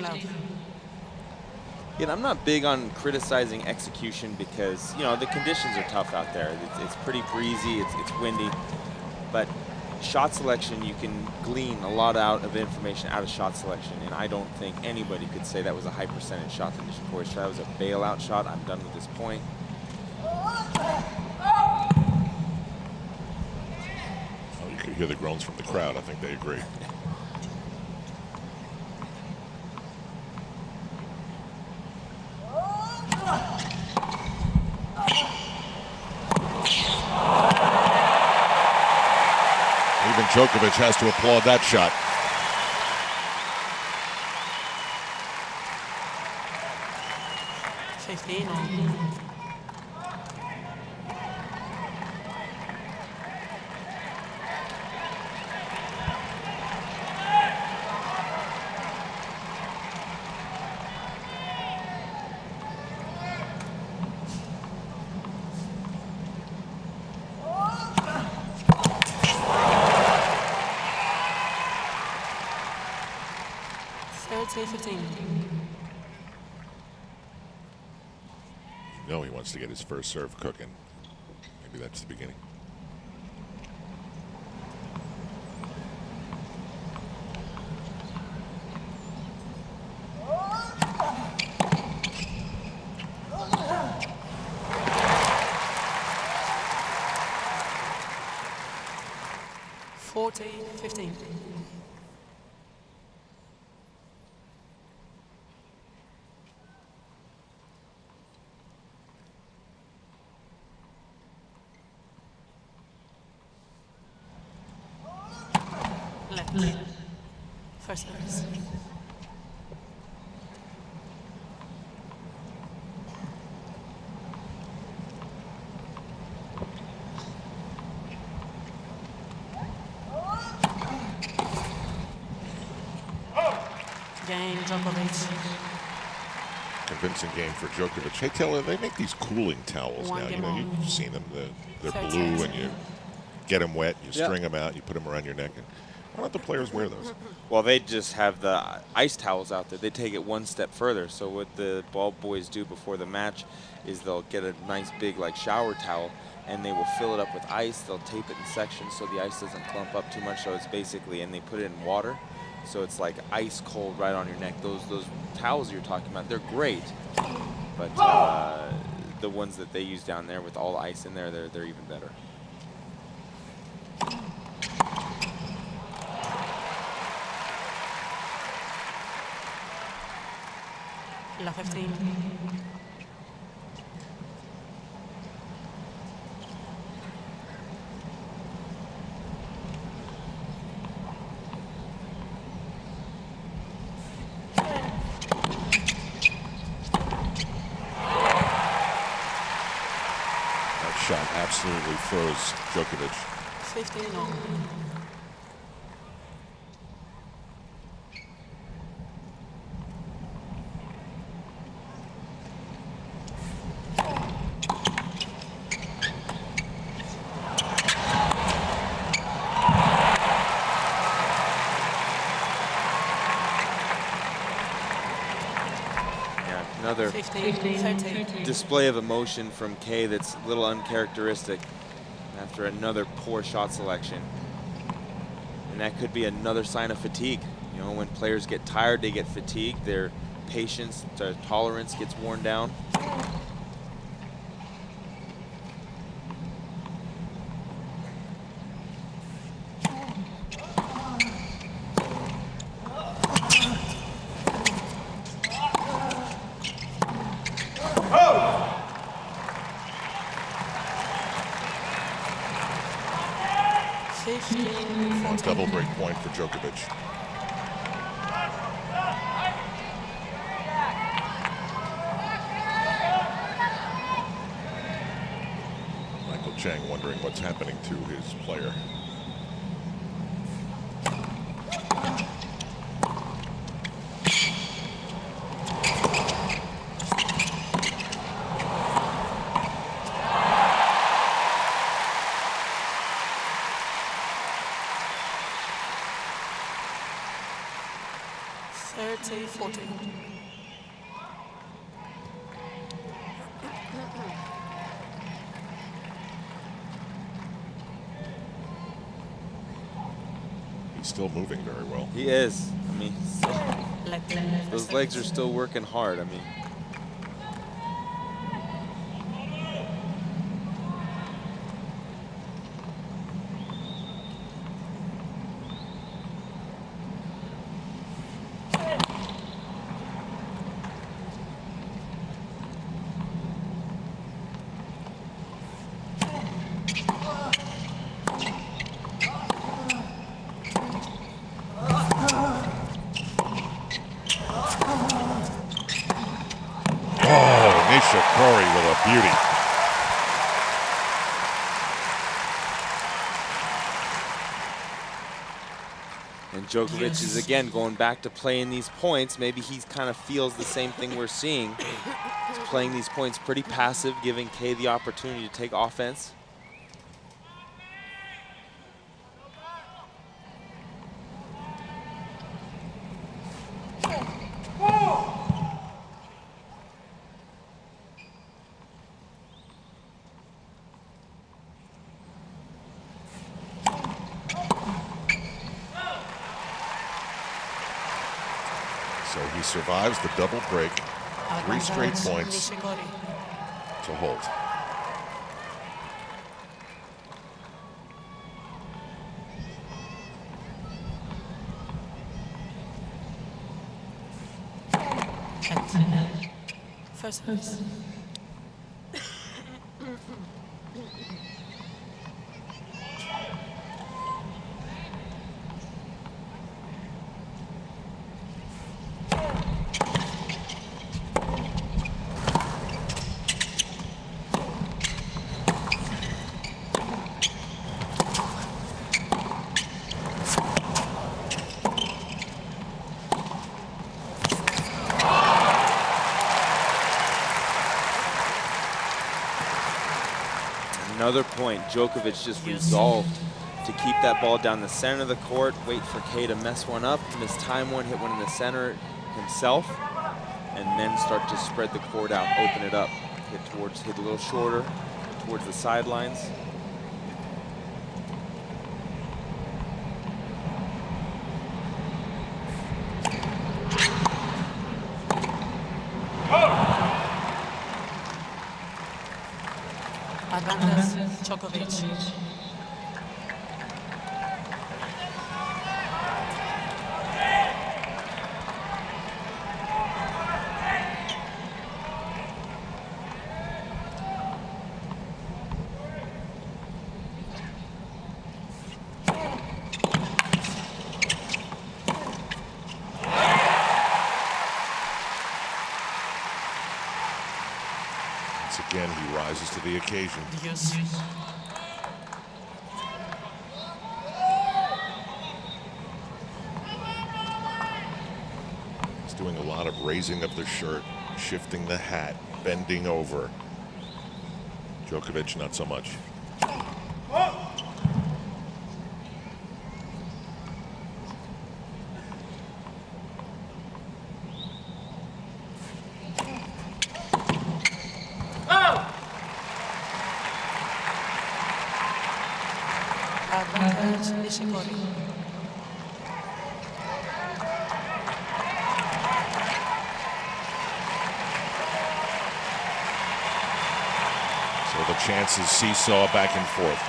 Love. Yeah, I'm not big on criticizing execution because, you know, the conditions are tough out there. It's pretty breezy, it's windy, but shot selection, you can glean a lot out of information out of shot selection, and I don't think anybody could say that was a high percentage shot that Nishikori shot. That was a bailout shot. I'm done with this point. Oh, you could hear the groans from the crowd. I think they agree. Even Djokovic has to applaud that shot. You know he wants to get his first serve cooking. Maybe that's the beginning. First service. Game, Djokovic. Convincing game for Djokovic. Hey, Taylor, they make these cooling towels One now. You game know, on. you've seen them. They're 13. blue, and you get them wet, you Yep. string them out, you put them around your neck. And why don't the players wear those? Well, they just have the ice towels out there. They take it one step further. So what the ball boys do before the match is they'll get a nice big like shower towel and they will fill it up with ice. They'll tape it in sections so the ice doesn't clump up too much. So it's basically, and they put it in water. So it's like ice cold right on your neck. Those towels you're talking about, they're great. But the ones that they use down there with all the ice in there, they're even better. La 15. That shot absolutely froze Djokovic. 15 all. Yeah, another 15, 13. display of emotion from Kei that's a little uncharacteristic after another poor shot selection. And that could be another sign of fatigue. You know, when players get tired, they get fatigued. Their patience, their tolerance gets worn down. A double break point for Djokovic. Michael Chang wondering what's happening to his player. Thirty, 14. He's still moving very well. He is. I mean, Left. those legs are still working hard. I mean, Nishikori with a beauty. and Djokovic is again going back to playing these points. Maybe he kind of feels the same thing we're seeing. He's playing these points pretty passive, giving Kei the opportunity to take offense. So he survives the double break, 3 straight points Nishikori. to hold. First service. Another point, Djokovic just resolved to keep that ball down the center of the court, wait for Kei to mess one up, mistime one, hit one in the center himself, and then start to spread the court out, open it up, hit a little shorter, towards the sidelines. Advantage Djokovic. Once again, he rises to the occasion. Yes. He's doing a lot of raising of the shirt, shifting the hat, bending over. Djokovic, not so much. Advantage Nishikori. So the chances seesaw back and forth.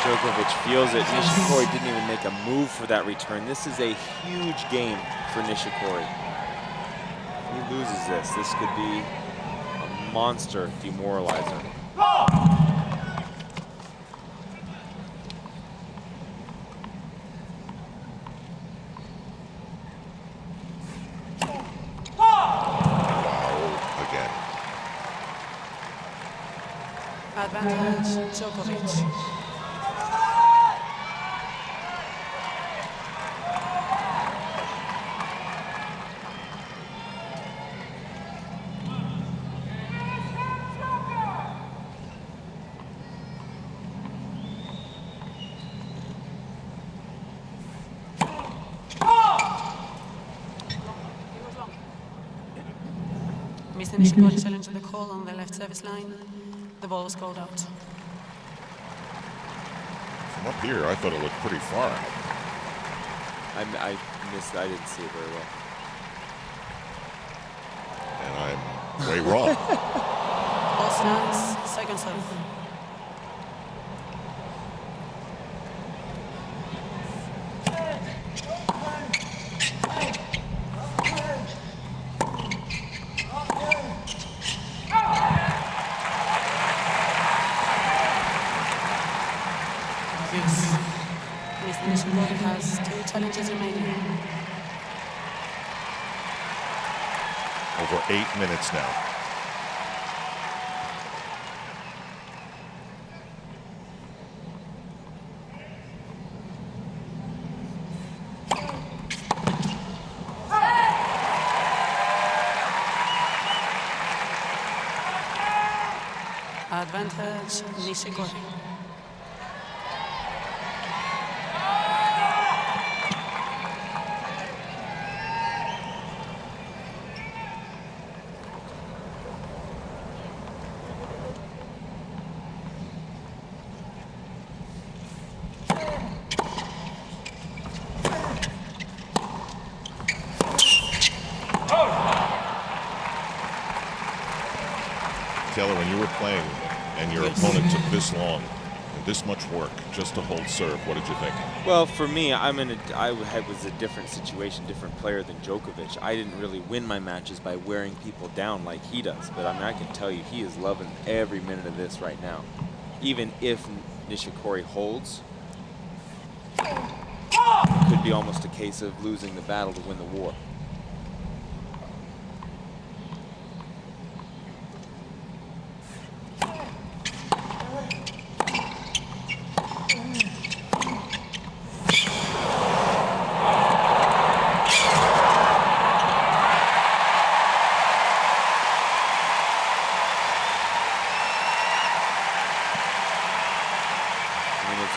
Djokovic feels it. Nishikori didn't even make a move for that return. This is a huge game for Nishikori. If he loses this, this could be a monster demoralizer. Again. Advantage Djokovic. Mr. Nishikori challenged the call on the left service line. The ball was called out. From up here, I thought it looked pretty far out. I missed. I didn't see it very well. And I'm way wrong. All stands, second serve. Mr. Nishikori has 2 challenges remaining. Over 8 minutes now. Advantage Nishikori. Taylor, when you were playing and your opponent took this long and this much work just to hold serve, what did you think? Well, for me, I was a different situation, different player than Djokovic. I didn't really win my matches by wearing people down like he does. But I mean, I can tell you, he is loving every minute of this right now. Even if Nishikori holds, it could be almost a case of losing the battle to win the war.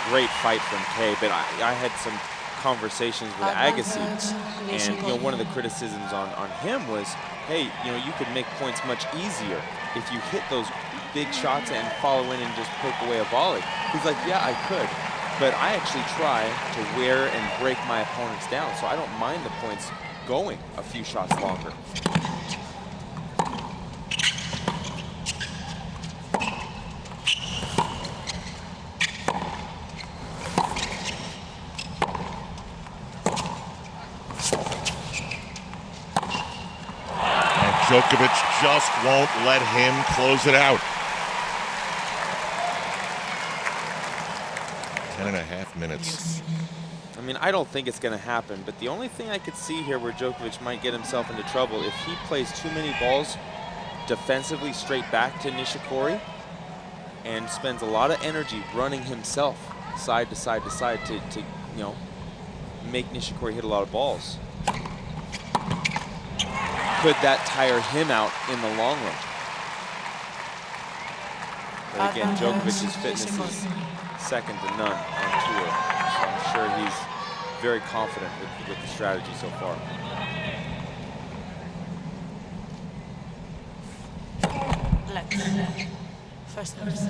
great fight from Kei, but I had some conversations with Agassi, and one of the criticisms on him was, hey, you could make points much easier if you hit those big shots and follow in and just poke away a volley. He's like, yeah, I could, but I actually try to wear and break my opponents down, so I don't mind the points going a few shots longer. Djokovic just won't let him close it out. 10.5 minutes. I mean, I don't think it's going to happen, but the only thing I could see here where Djokovic might get himself into trouble, if he plays too many balls defensively straight back to Nishikori and spends a lot of energy running himself side to side to side to make Nishikori hit a lot of balls. Could that tire him out in the long run? But again, Djokovic's fitness is second to none on tour, so I'm sure he's very confident with the strategy so far. Left. First service.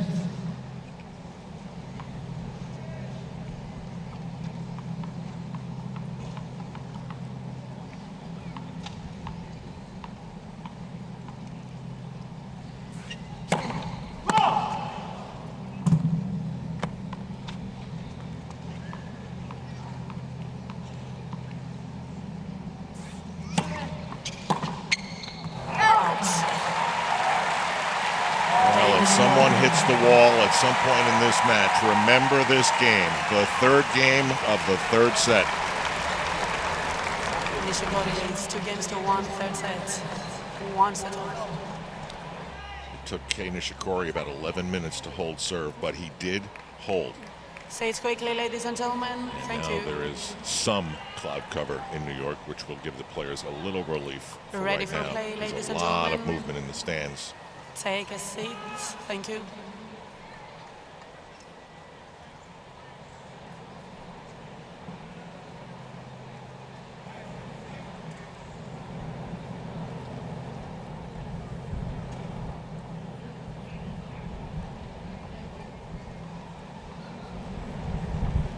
Someone hits the wall at some point in this match. Remember this game, the third game of the third set. Nishikori leads 2-1, third set. 1 set all. It took Kei Nishikori about 11 minutes to hold serve, but he did hold. Say it quickly, ladies and gentlemen. Thank you. There is some cloud cover in New York, which will give the players a little relief for Ready right for now. play, ladies There's a and lot gentlemen. of movement in the stands. Take a seat. Thank you.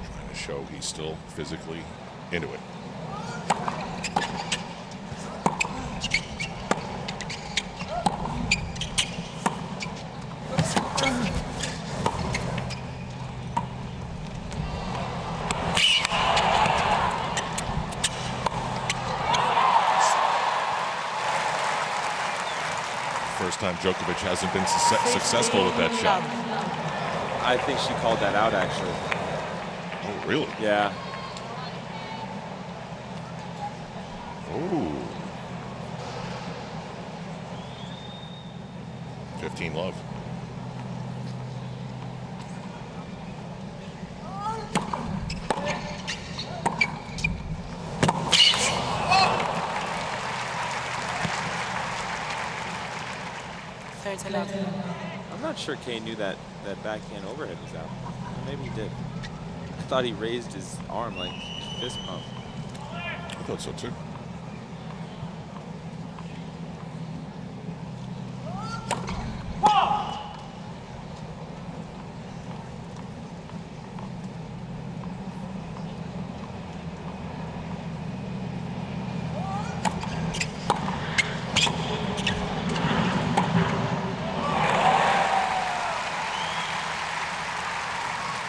Trying to show he's still physically into it. First time Djokovic hasn't been successful with that shot. I think she called that out, actually. Oh, really? Yeah. Oh. 15 love. I'm not sure Kei knew that backhand overhead was out. Maybe he did. I thought he raised his arm like fist pump. I thought so too.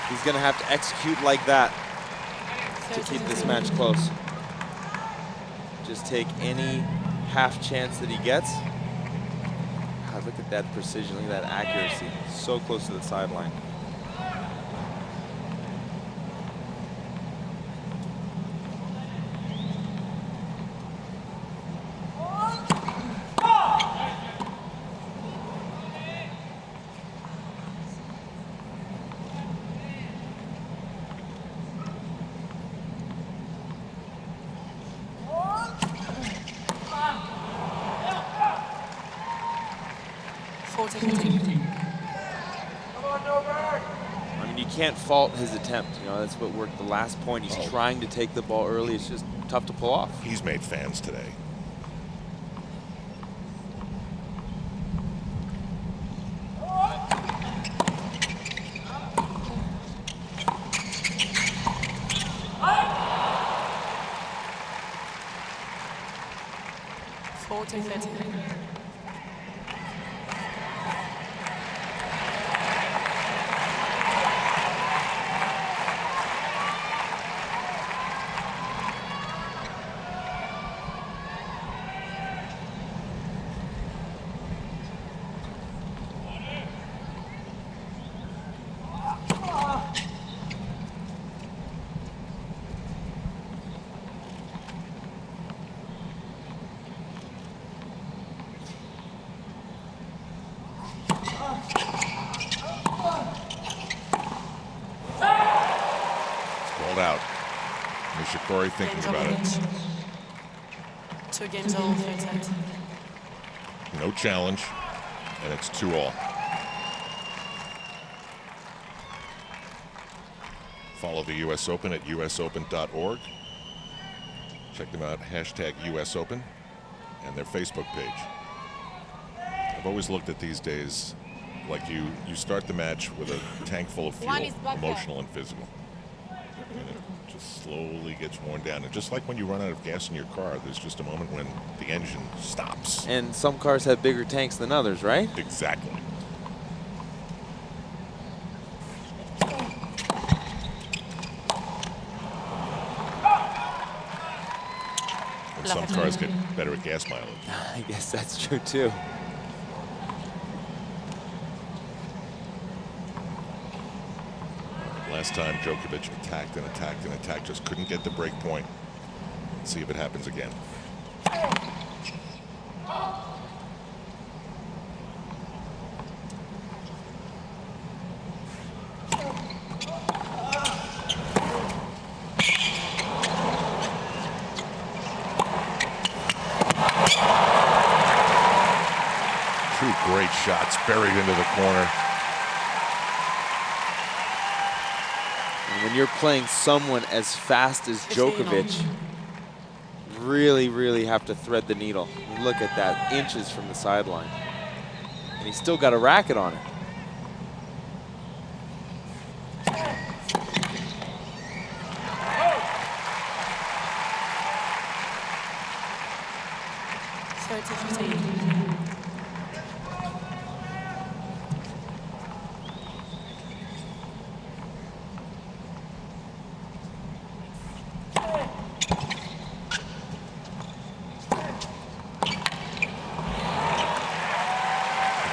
He's going to have to execute like that to keep this match close. Just take any half chance that he gets. God, look at that precision, look at that accuracy. So close to the sideline. can't fault his attempt. You know, that's what worked the last point. He's trying to take the ball early. It's just tough to pull off. He's made fans today. Out. Nishikori thinking about it. 2 games all, third set. No challenge, and it's 2-all. Follow the U.S. Open at usopen.org. Check them out, #USOpen, and their Facebook page. I've always looked at these days like you start the match with a tank full of fuel, emotional and physical. And it just slowly gets worn down. And just like when you run out of gas in your car, there's just a moment when the engine stops. And some cars have bigger tanks than others, right? Exactly. And some cars get better at gas mileage. I guess that's true too. Last time Djokovic attacked and attacked and attacked, just couldn't get the break point. Let's see if it happens again. Two great shots buried into the corner. When you're playing someone as fast as Djokovic, really, really have to thread the needle. You look at that, inches from the sideline. And he's still got a racket on it.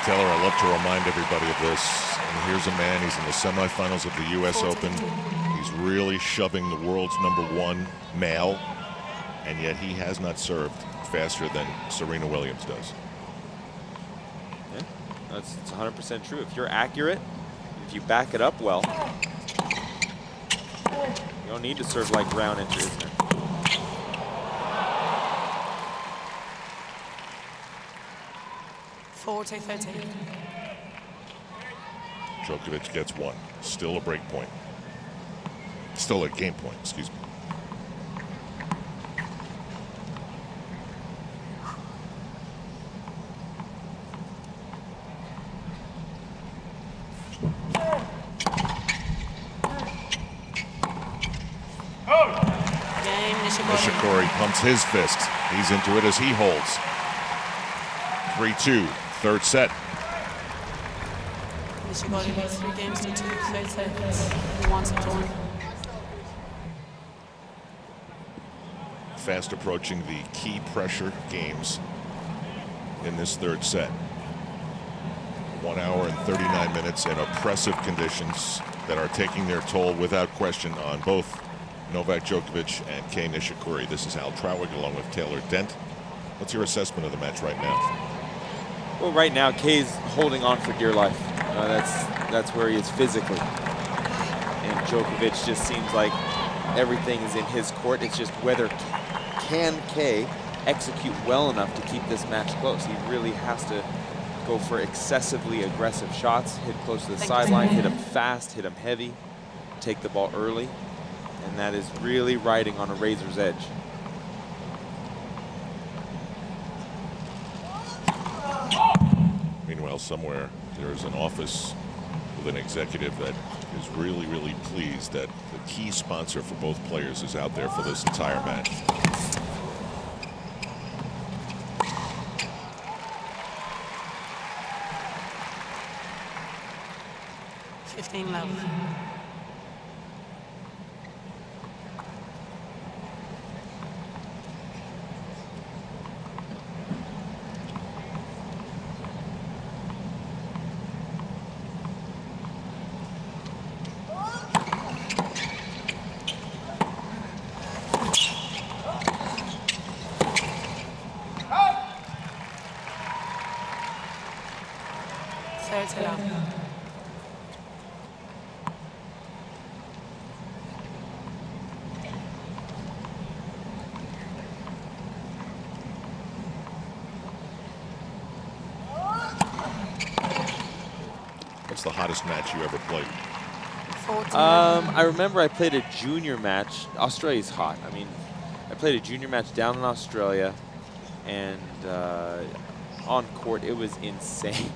Taylor, I love to remind everybody of this. And here's a man, he's in the semifinals of the U.S. Open. He's really shoving the world's #1 male, and yet he has not served faster than Serena Williams does. Yeah, that's 100% true. If you're accurate, if you back it up well, you don't need to serve like ground into, isn't it? Djokovic gets 1. Still a break point. Still a game point, excuse me. Nishikori pumps his fist. He's into it as he holds. 3-2, third set. Nishikori goes 3 games to 2, third set. He wants it to win. Fast approaching the key pressure games in this third set. 1 hour and 39 minutes in oppressive conditions that are taking their toll without question on both Novak Djokovic and Kei Nishikori. This is Al Trawick along with Taylor Dent. What's your assessment of the match right now? Well, right now, Kei's holding on for dear life. That's where he is physically. And Djokovic just seems like everything is in his court. It's just whether can Kei execute well enough to keep this match close. He really has to go for excessively aggressive shots, hit close to the sideline, hit him fast, hit him heavy. take the ball early, and that is really riding on a razor's edge. Meanwhile, somewhere there's an office with an executive that is really, really pleased that the key sponsor for both players is out there for this entire match. 15 love. Third love. What's the hottest match you ever played? 14. I remember I played a junior match. Australia's hot. I mean, I played a junior match down in Australia, and on court, it was insane.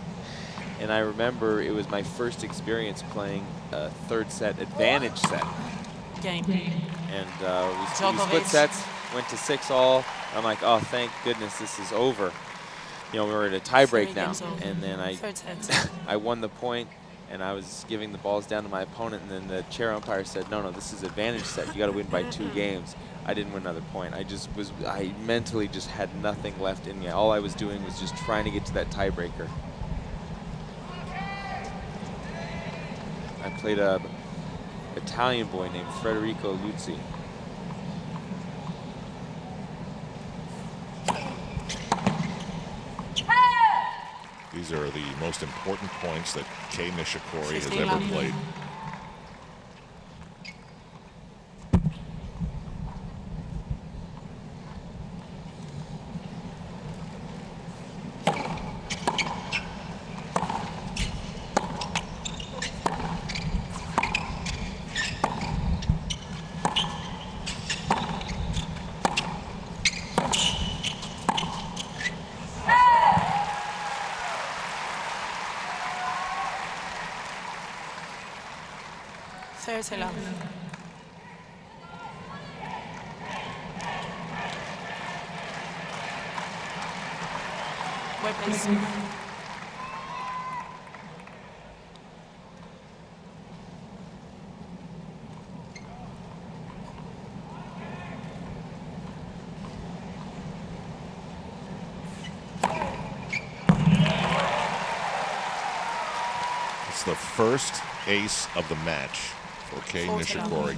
And I remember it was my first experience playing a third set advantage set. Game. And we split Djokovic. sets, went to 6-all. I'm like, oh, thank goodness this is over. You know, we were at a tie break 3 now. games over. And then Third set. I won the point, and I was giving the balls down to my opponent, and then the chair umpire said, no, this is advantage set. You got to win by 2 games. I didn't win another point. I mentally just had nothing left in me. All I was doing was just trying to get to that tiebreaker. I played a Italian boy named Federico Luzzi. These are the most important points that Kei Nishikori has 15 ever love. played. Third love. Weapons. It's the first ace of the match for Kei 14 love. Nishikori.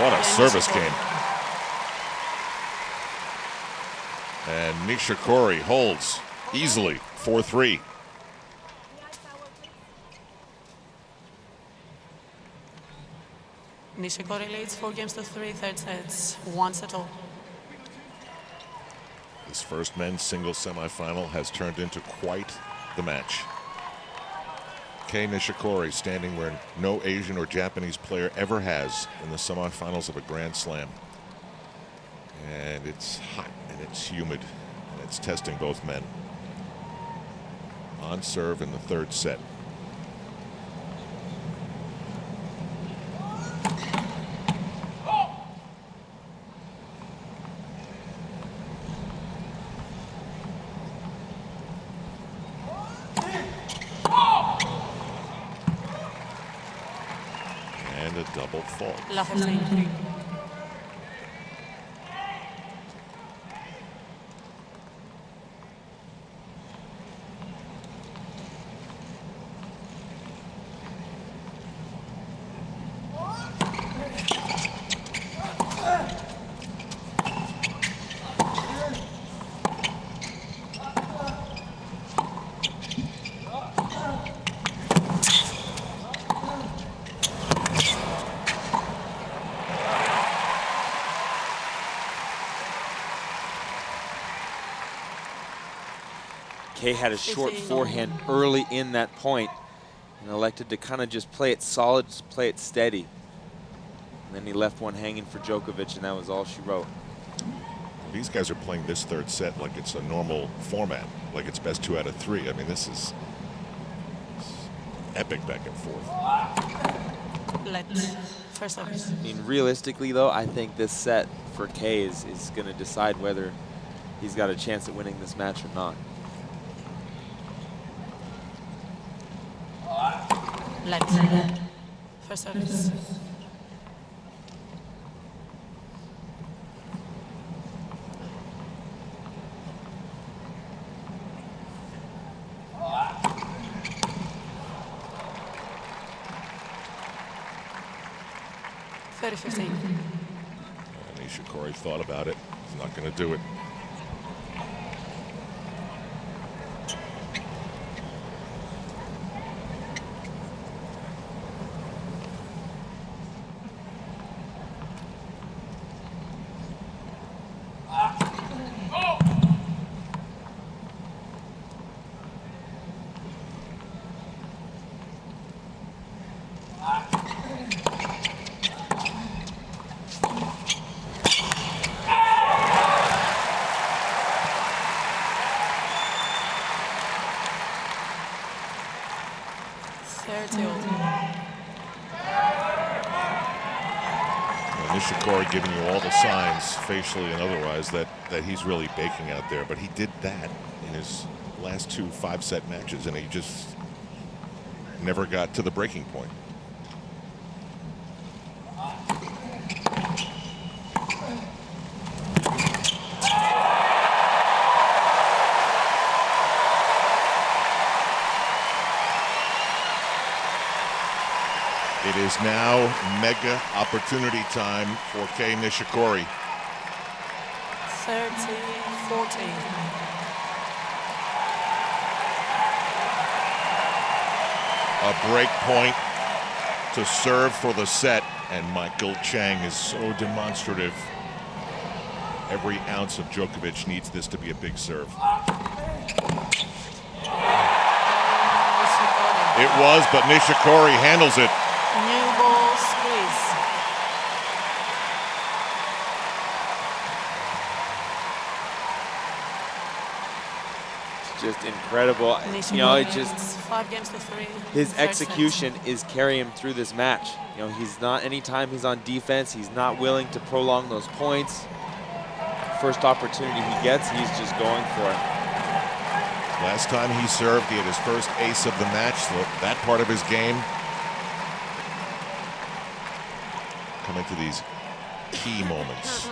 What a service game. And Nishikori holds easily 4-3. Nishikori leads 4 games to 3 third sets. 1-all. This first men's singles semifinal has turned into quite the match. Kei Nishikori standing where no Asian or Japanese player ever has in the semifinals of a Grand Slam. And it's hot and it's humid and it's testing both men. On serve in the third set. And a double fault. Love 15. Kei had a short 15. forehand early in that point and elected to kind of just play it solid, just play it steady. And then he left one hanging for Djokovic, and that was all she wrote. These guys are playing this third set like it's a normal format, like it's best 2 out of 3. I mean, this is epic back and forth. Let first service. I mean, realistically, though, I think this set for Kei is going to decide whether he's got a chance at winning this match or not. Let first service. Nishikori thought about it. He's not going to do it. Nishikori giving you all the signs, facially and otherwise, that he's really baking out there. But he did that in his last 2 5-set matches, and he just never got to the breaking point. It is now mega opportunity time for Kei Nishikori. 30-14. A break point to serve for the set, and Michael Chang is so demonstrative. Every ounce of Djokovic needs this to be a big serve. It was, but Nishikori handles it. New ball squeeze. It's just incredible. You know, it just 5 games to 3. his execution is carrying him through this match. You know, he's not, anytime he's on defense, he's not willing to prolong those points. First opportunity he gets, he's just going for it. Last time he served, he had his first ace of the match, so that part of his game. Coming to these key moments.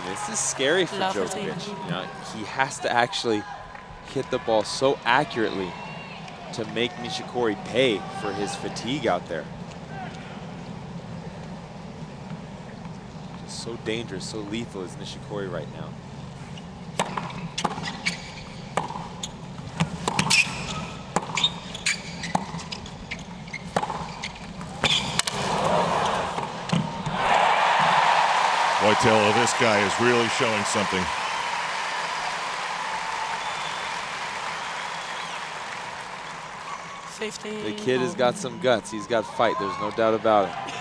This is scary for Djokovic. You know, he has to actually hit the ball so accurately to make Nishikori pay for his fatigue out there. Just so dangerous, so lethal is Nishikori right now. Boy, this guy is really showing something. The kid has got some guts. He's got fight. There's no doubt about it.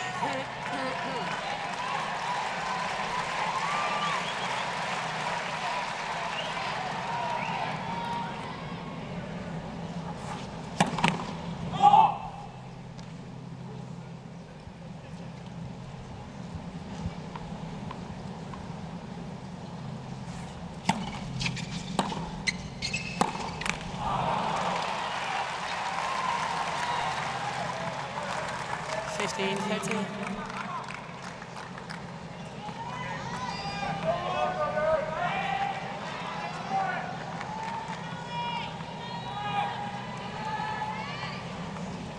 15-30.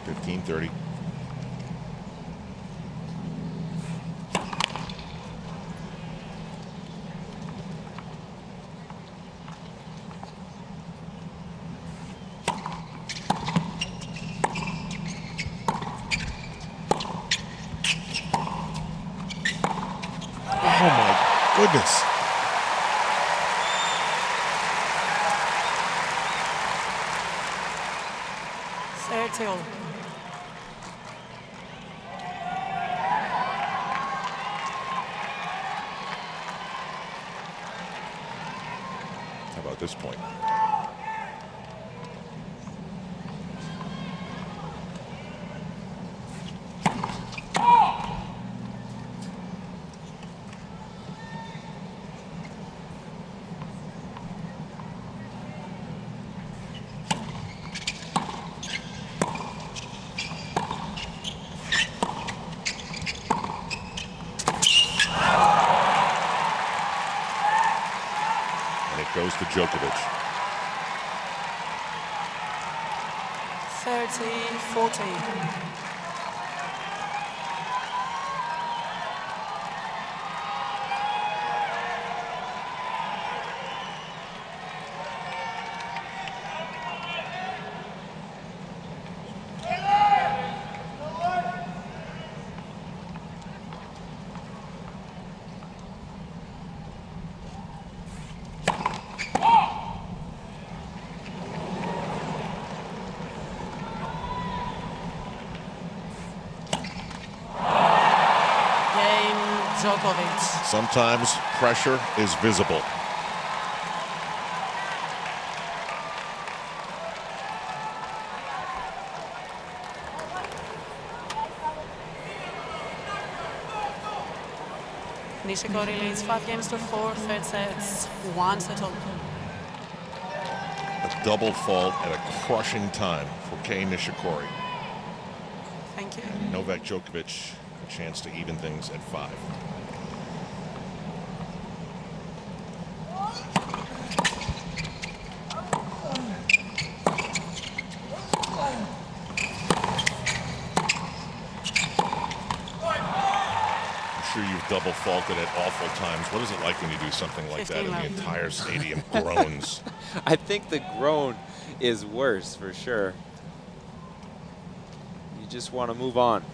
$15-30. Oh my goodness. Thirty-all. How about this point? And it goes to Djokovic. 30-40. Djokovic. Sometimes pressure is visible. Nishikori leads 5-4, third sets, 1-all. A double fault at a crushing time for Kei Nishikori. Thank you. Novak Djokovic, a chance to even things at 5. I'm sure you've double faulted at awful times. What is it like when you do something like that and the 15 left. entire stadium groans? I think the groan is worse for sure. You just want to move on.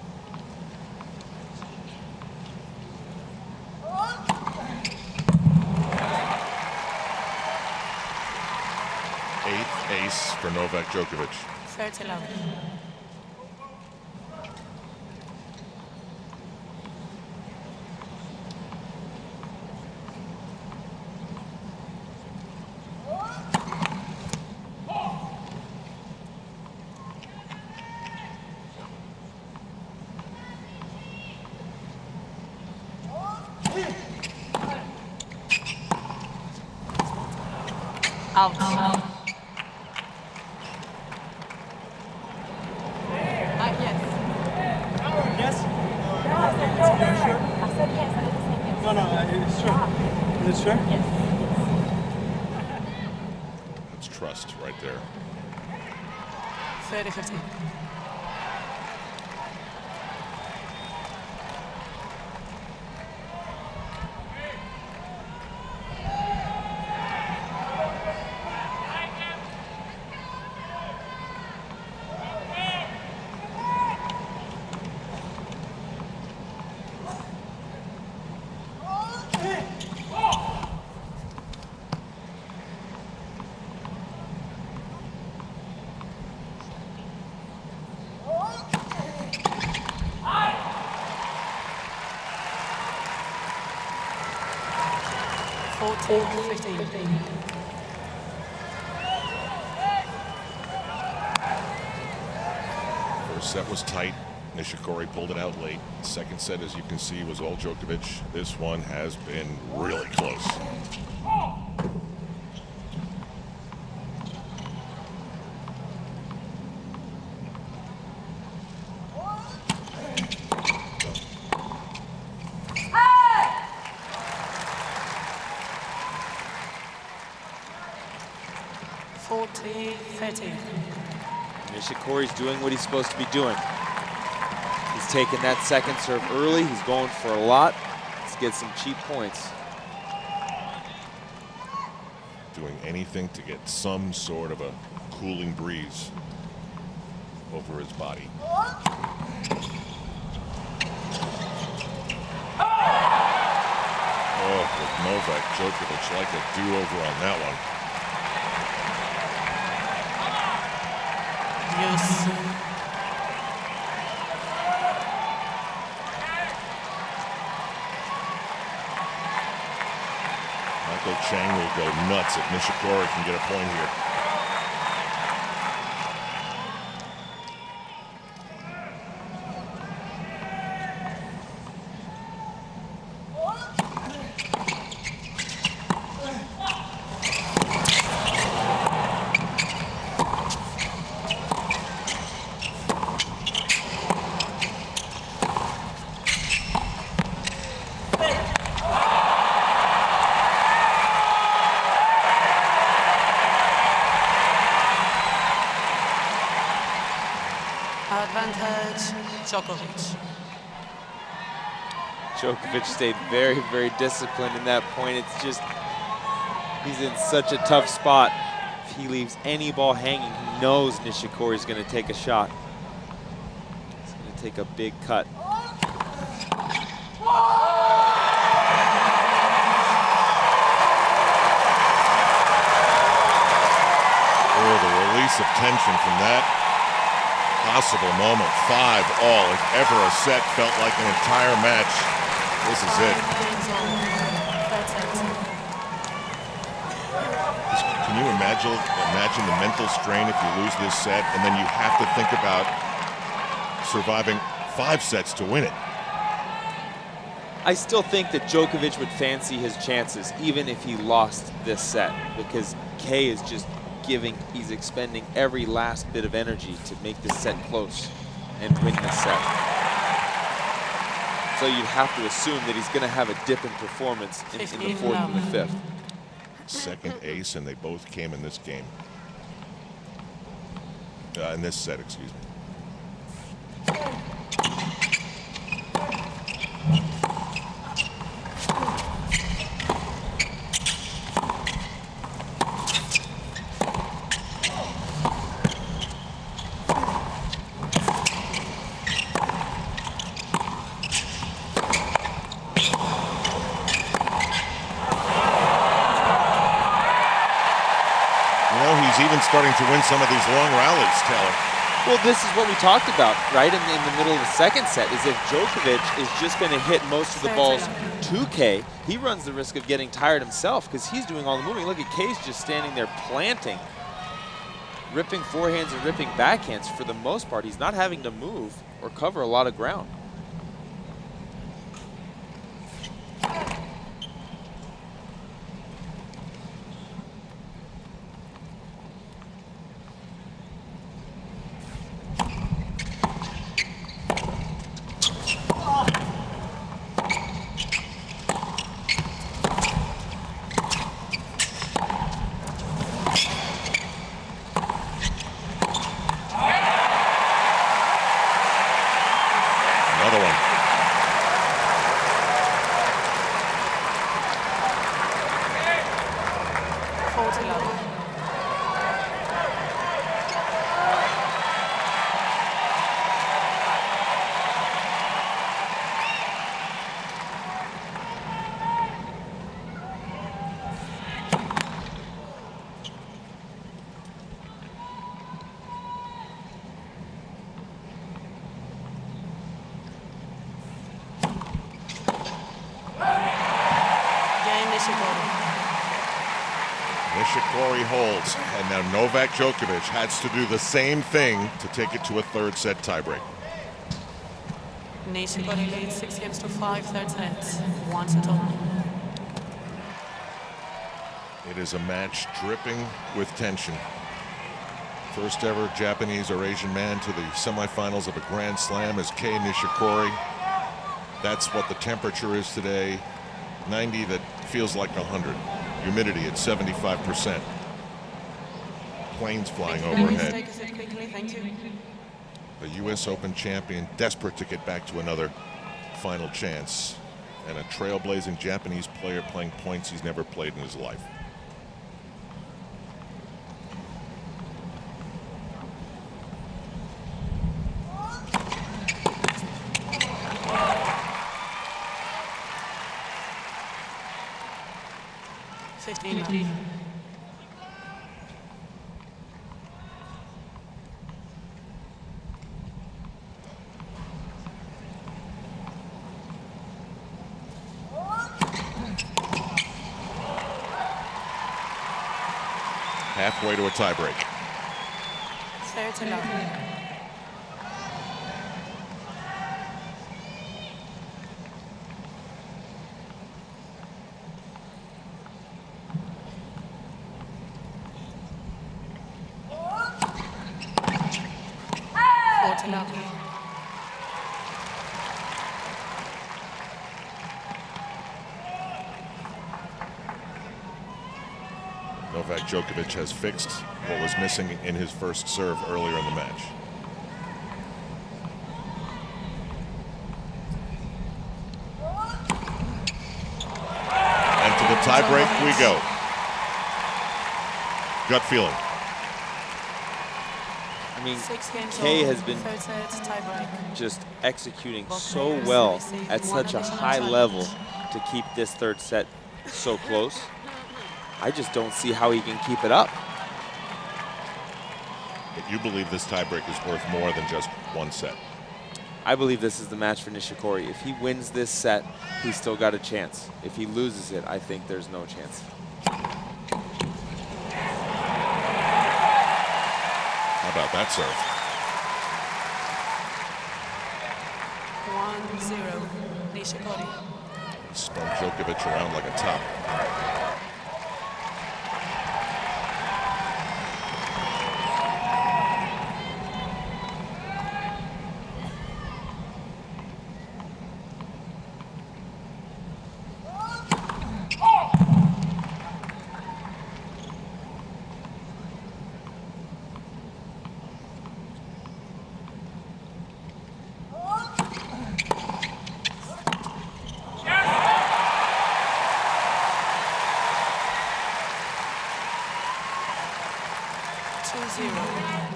Eighth ace for Novak Djokovic. 30 love. Out. Yes? You're sure? I said yes. I didn't say yes. No, it's sure. Is it sure? Yes. That's trust right there. 30-15. First set was tight. Nishikori pulled it out late. Second set, as you can see, was all Djokovic. This one has been really close. 40-30. Nishikori's doing what he's supposed to be doing. He's taking that second serve early. He's going for a lot. Let's get some cheap points. Doing anything to get some sort of a cooling breeze over his body. Oh, with Novak Djokovic like a do-over on that one. Yes. Michael Chang will go nuts if Nishikori can get a point here. Advantage, Djokovic. Djokovic stayed very, very disciplined in that point. It's just, he's in such a tough spot. If he leaves any ball hanging, he knows Nishikori's going to take a shot. He's going to take a big cut. Oh, the release of tension from that possible moment. 5-all. If ever a set felt like an entire match, this is it. Can you imagine the mental strain if you lose this set, and then you have to think about surviving 5 sets to win it? I still think that Djokovic would fancy his chances even if he lost this set, because Kei is just he's expending every last bit of energy to make this set close and win this set. So you'd have to assume that he's going to have a dip in performance in the 4th and the 5th. Second ace, and they both came in this game. In this set, excuse me. He's even starting to win some of these long rallies, Taylor. Well, this is what we talked about, right, in the middle of the second set, is if Djokovic is just going to hit most of the balls to Kei, he runs the risk of getting tired himself because he's doing all the moving. Look at Kei's just standing there planting, ripping forehands and ripping backhands. For the most part, he's not having to move or cover a lot of ground. Nishikori holds, and now Novak Djokovic has to do the same thing to take it to a 3rd set tiebreak. Nishikori leads 6-5, 3rd set, 1 set all. It is a match dripping with tension. First ever Japanese or Asian man to the semifinals of a Grand Slam is Kei Nishikori. That's what the temperature is today. 90 that feels like 100. Humidity at 75%. planes flying Please overhead. take a seat quickly, thank you. The U.S. Open champion, desperate to get back to another final chance, and a trailblazing Japanese player playing points he's never played in his life. Fifteen. 'Halfway to a tiebreak. 30 love. Novak Djokovic has fixed what was missing in his first serve earlier in the match. And to the tiebreak we go. Gut feeling. I mean, 6 games Kei all, has been third set, tiebreak. just executing Both so players well receive at one such a additional high challenge. level to keep this third set so close. I just don't see how he can keep it up. But you believe this tiebreak is worth more than just one set. I believe this is the match for Nishikori. If he wins this set, he's still got a chance. If he loses it, I think there's no chance. How about that serve? 1-0, Nishikori. Spun Djokovic around like a top.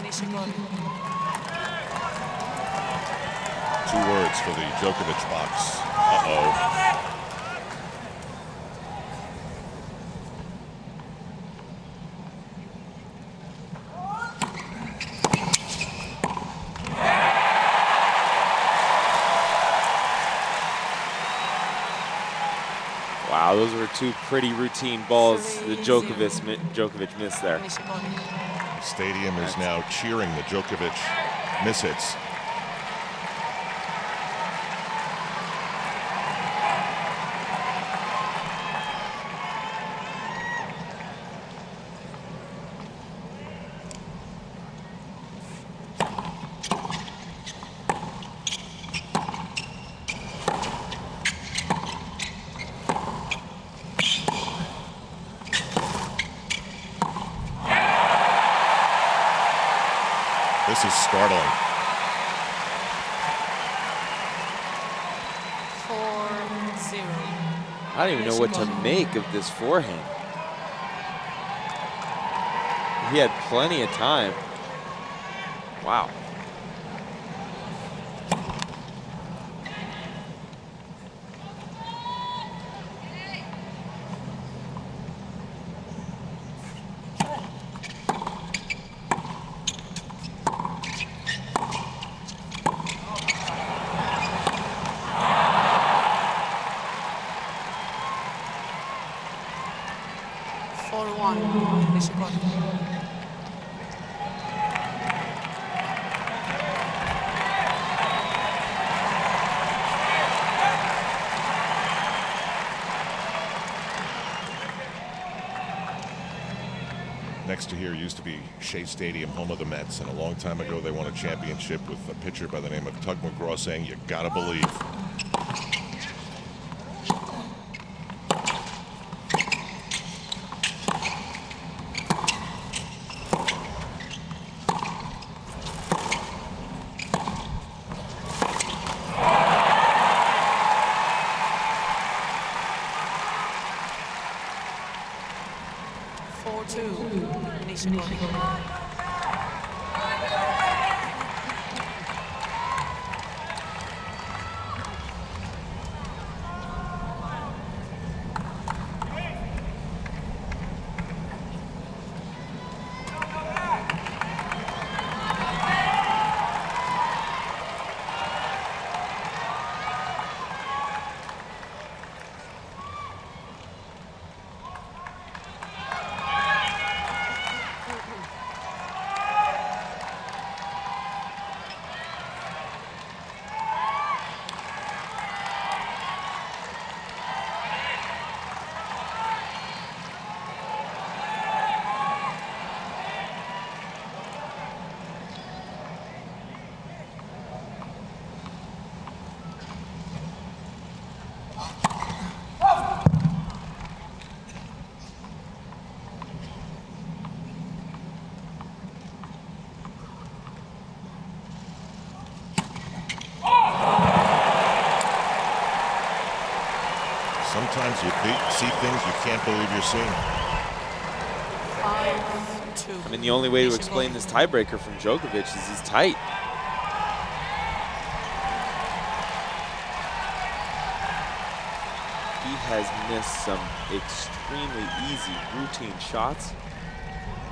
Nishikori. 2 words for the Djokovic box. Uh-oh. Wow, those were 2 pretty routine balls that 3-0. Djokovic missed there. Nishikori. The stadium is now cheering the Djokovic mishits. This is startling. 4-0. I don't even know what to make of this forehand. He had plenty of time. Wow. Nishikori. Next to here used to be Shea Stadium, home of the Mets, and a long time ago they won a championship with a pitcher by the name of Tug McGraw saying, "You gotta believe." 4-2, Nishikori. Sometimes you see things you can't believe you're seeing. 5-2. I mean, the only way to explain this tiebreaker from Djokovic is he's tight. He has missed some extremely easy routine shots.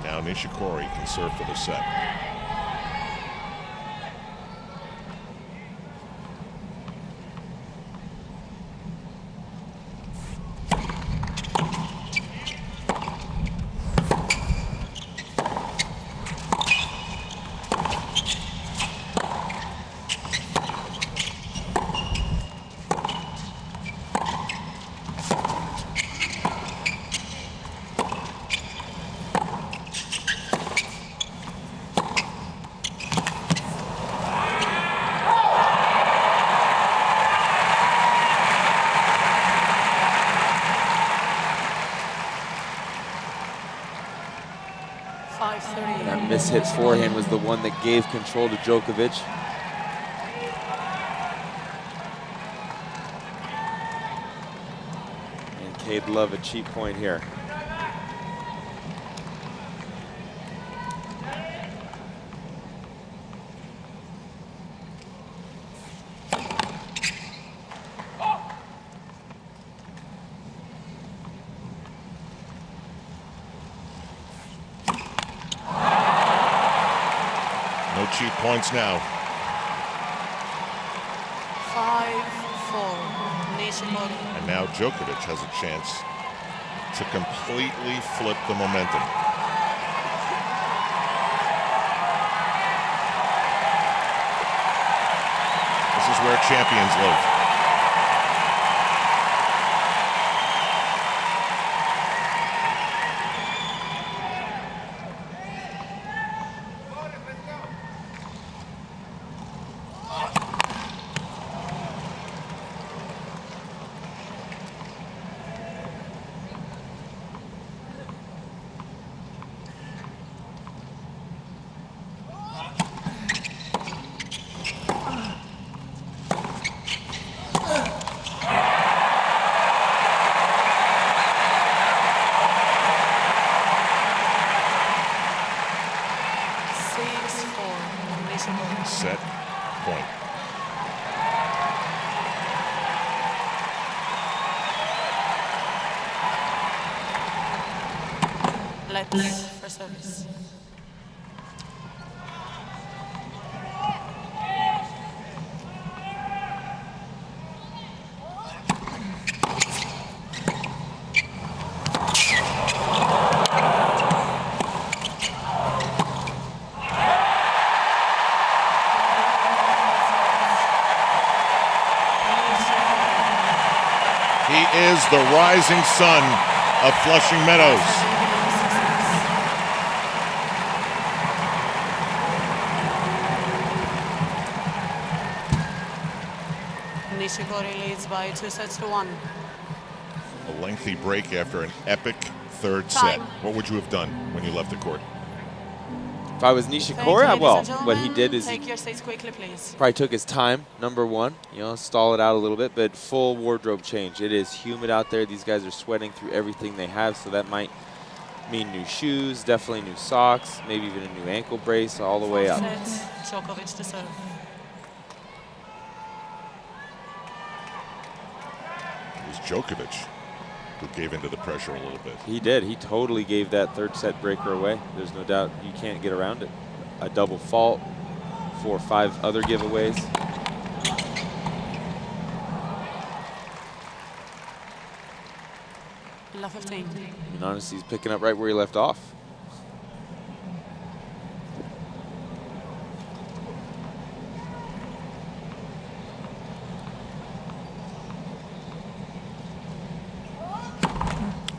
Now Nishikori can serve for the set. That mishit forehand was the one that gave control to Djokovic. And Kei'd love a cheap point here. No cheap points now. 5-4, Nishikori. And now Djokovic has a chance to completely flip the momentum. This is where champions live. Set point. Let's for service. He is the rising sun of Flushing Meadows. Nishikori leads by 2-1. A lengthy break after an epic third set. Time. What would you have done when you left the court? If I was Nishikori, well, what he did is take he your seats quickly, please. probably took his time, number one, stall it out a little bit, but full wardrobe change. It is humid out there. These guys are sweating through everything they have, so that might mean new shoes, definitely new socks, maybe even a new ankle brace all the way up. Set, Djokovic to serve. It was Djokovic who gave into the pressure a little bit. He did. He totally gave that third set breaker away. There's no doubt you can't get around it. A double fault, 4 or 5 other giveaways. Love 15. I mean, honestly, he's picking up right where he left off.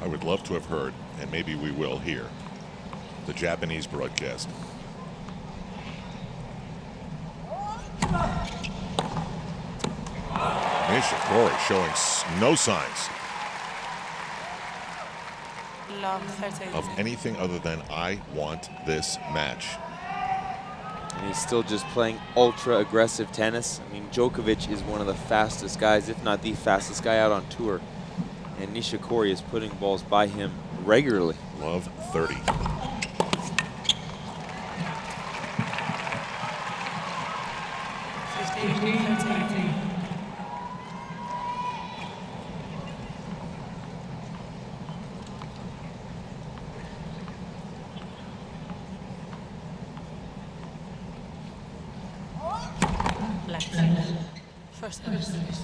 I would love to have heard, and maybe we will hear, the Japanese broadcast. Nishikori showing no signs Love 13. of anything other than I want this match. And he's still just playing ultra aggressive tennis. I mean, Djokovic is one of the fastest guys, if not the fastest guy out on tour. And Nishikori is putting balls by him regularly. Love 30. First service.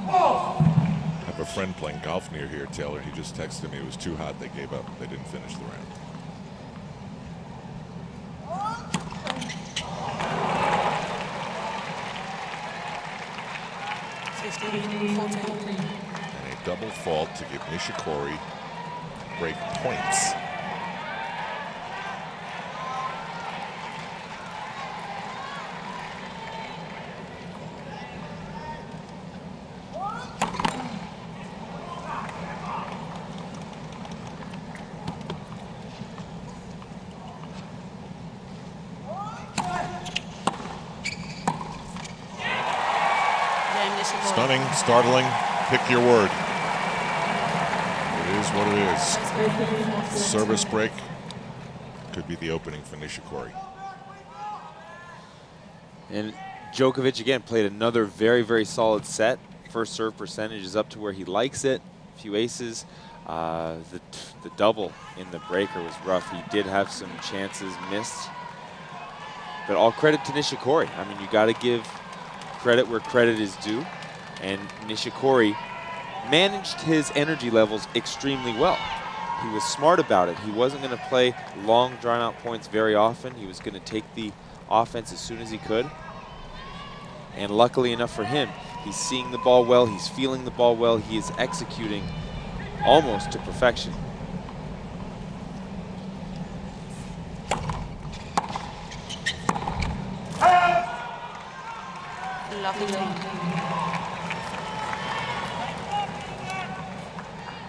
I have a friend playing golf near here, Taylor. He just texted me it was too hot. They gave up. They didn't finish the round. And a double fault to give Nishikori break points. Stunning, startling, pick your word. It is what it is. Service break could be the opening for Nishikori. And Djokovic, again, played another very, very solid set. First serve percentage is up to where he likes it. A few aces. The double in the breaker was rough. He did have some chances missed. But all credit to Nishikori. I mean, you got to give credit where credit is due. And Nishikori managed his energy levels extremely well. He was smart about it. He wasn't going to play long, drawn-out points very often. He was going to take the offense as soon as he could. And luckily enough for him, he's seeing the ball well, he's feeling the ball well, he is executing almost to perfection.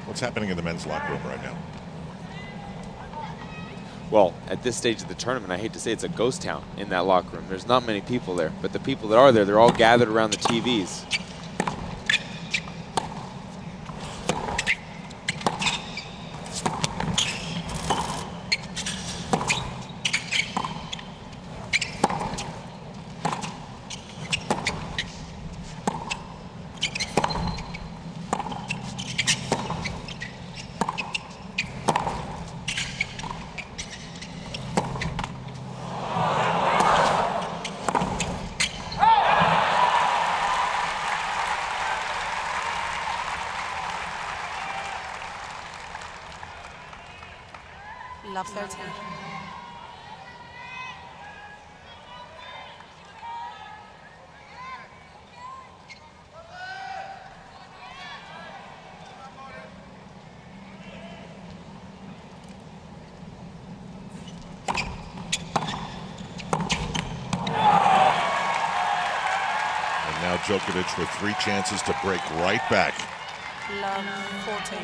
What's happening in the men's locker room right now? Well, at this stage of the tournament, I hate to say it's a ghost town in that locker room. There's not many people there, but the people that are there, they're all gathered around the TVs. Love 13. And now Djokovic with 3 chances to break right back. Love 14.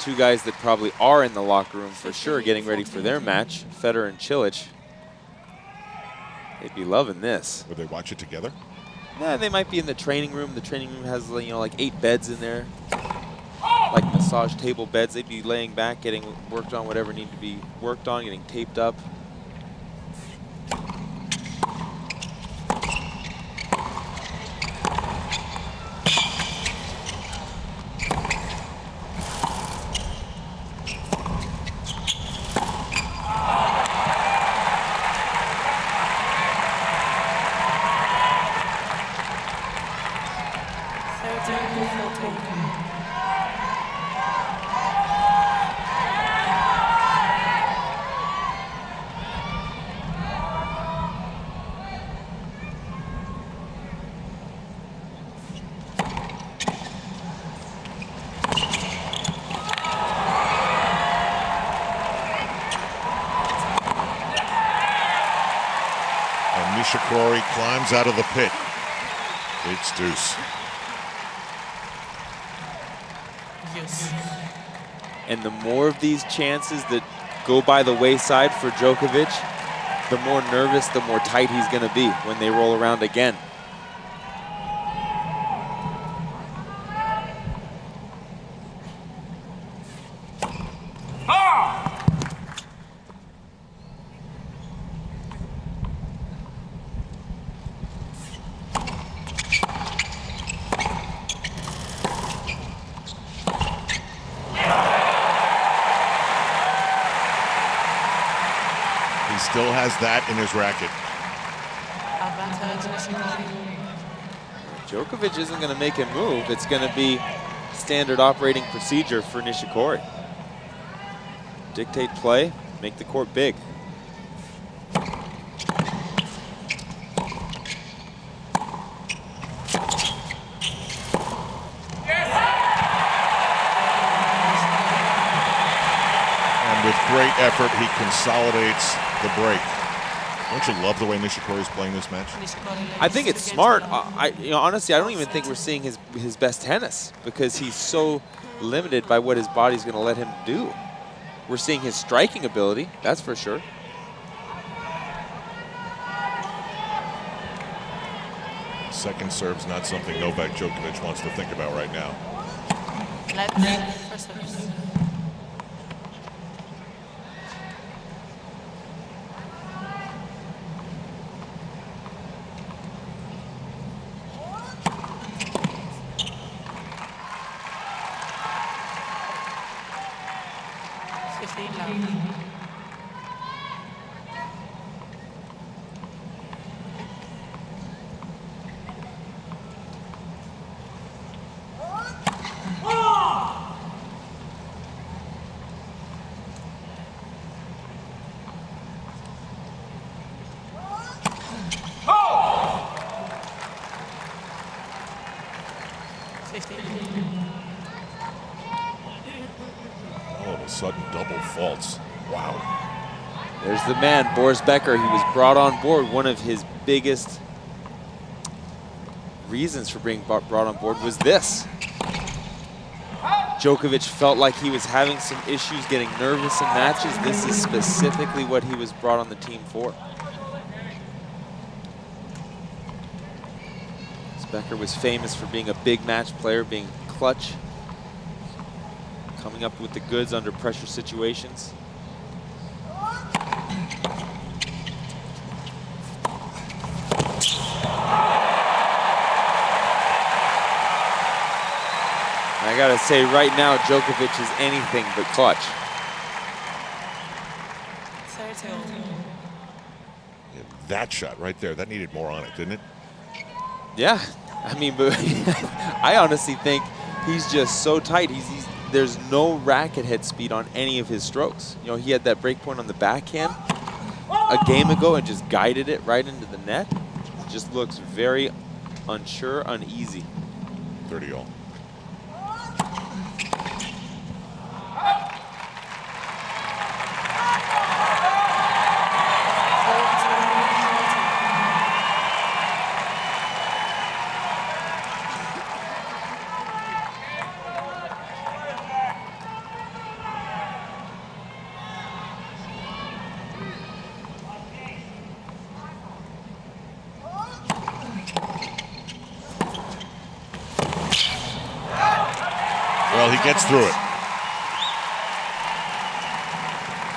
two guys that probably are in the locker room for sure getting ready for their match, Federer and Cilic. They'd be loving this. Would they watch it together? Yeah, they might be in the training room. The training room has, you know, like 8 beds in there, like massage table beds. They'd be laying back, getting worked on whatever needed to be worked on, getting taped up. Nishikori climbs out of the pit. It's deuce. Yes. And the more of these chances that go by the wayside for Djokovic, the more nervous, the more tight he's going to be when they roll around again. He still has that in his racket. Advantage Nishikori. Djokovic isn't going to make him move. It's going to be standard operating procedure for Nishikori. Dictate play, make the court big. And with great effort, he consolidates the break. Don't you love the way Nishikori's playing this match? I think it's smart. Honestly, I don't even think we're seeing his best tennis because he's so limited by what his body's going to let him do. We're seeing his striking ability, that's for sure. Second serve's not something Novak Djokovic wants to think about right now. Let's first service. All of a sudden, double faults. Wow. There's the man, Boris Becker. He was brought on board. One of his biggest reasons for being brought on board was this. Djokovic felt like he was having some issues getting nervous in matches. This is specifically what he was brought on the team for. Becker was famous for being a big match player, being clutch, coming up with the goods under pressure situations. I gotta say, right now, Djokovic is anything but clutch. Yeah, that shot right there, that needed more on it, didn't it? Yeah, I mean, but I honestly think he's just so tight. There's no racket head speed on any of his strokes. You know, he had that break point on the backhand a game ago and just guided it right into the net. It just looks very unsure, uneasy. 30-all. Well, he gets through it.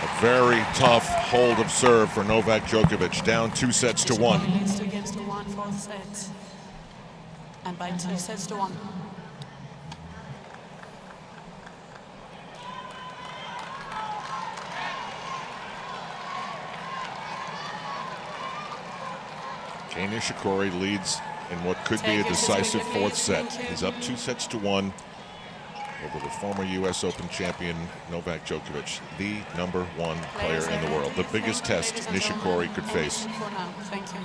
A very tough hold of serve for Novak Djokovic, down 2-1. Nishikori leads 2 games to 1, fourth set. And by 2-1. Kei Nishikori leads in what could be a decisive fourth set. He's up 2-1 over the former U.S. Open champion Novak Djokovic, the #1 player in the world. The biggest test Nishikori could face. For now, thank you.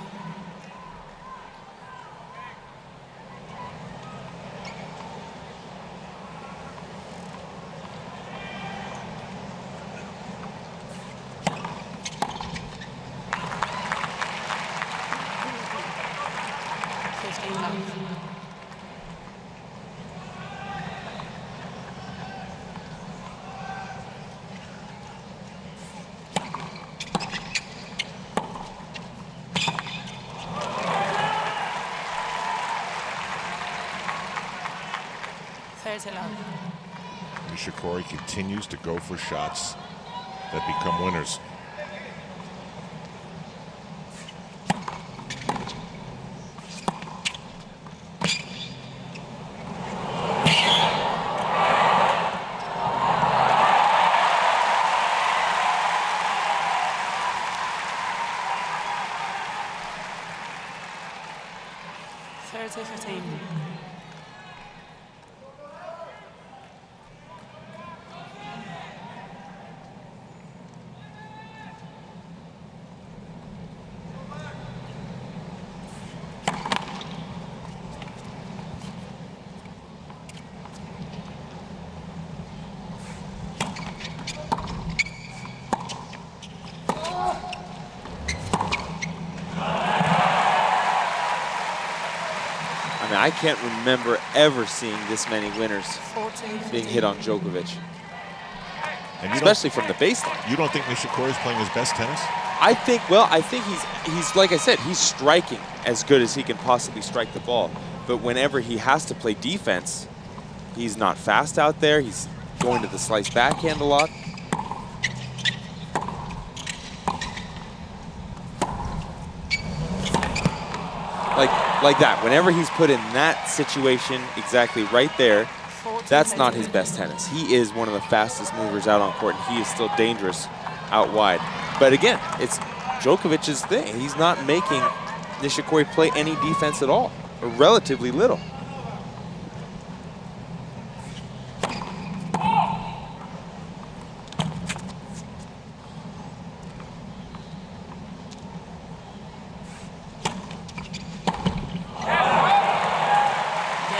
Nishikori continues to go for shots that become winners. I can't remember ever seeing this many winners being hit on Djokovic, and especially from the baseline. You don't think Nishikori is playing his best tennis? I think he's like I said, he's striking as good as he can possibly strike the ball. But whenever he has to play defense, he's not fast out there. He's going to the slice backhand a lot. Like that. Whenever he's put in that situation exactly right there, that's not his best tennis. He is one of the fastest movers out on court, and he is still dangerous out wide. But again, it's Djokovic's thing. He's not making Nishikori play any defense at all, or relatively little.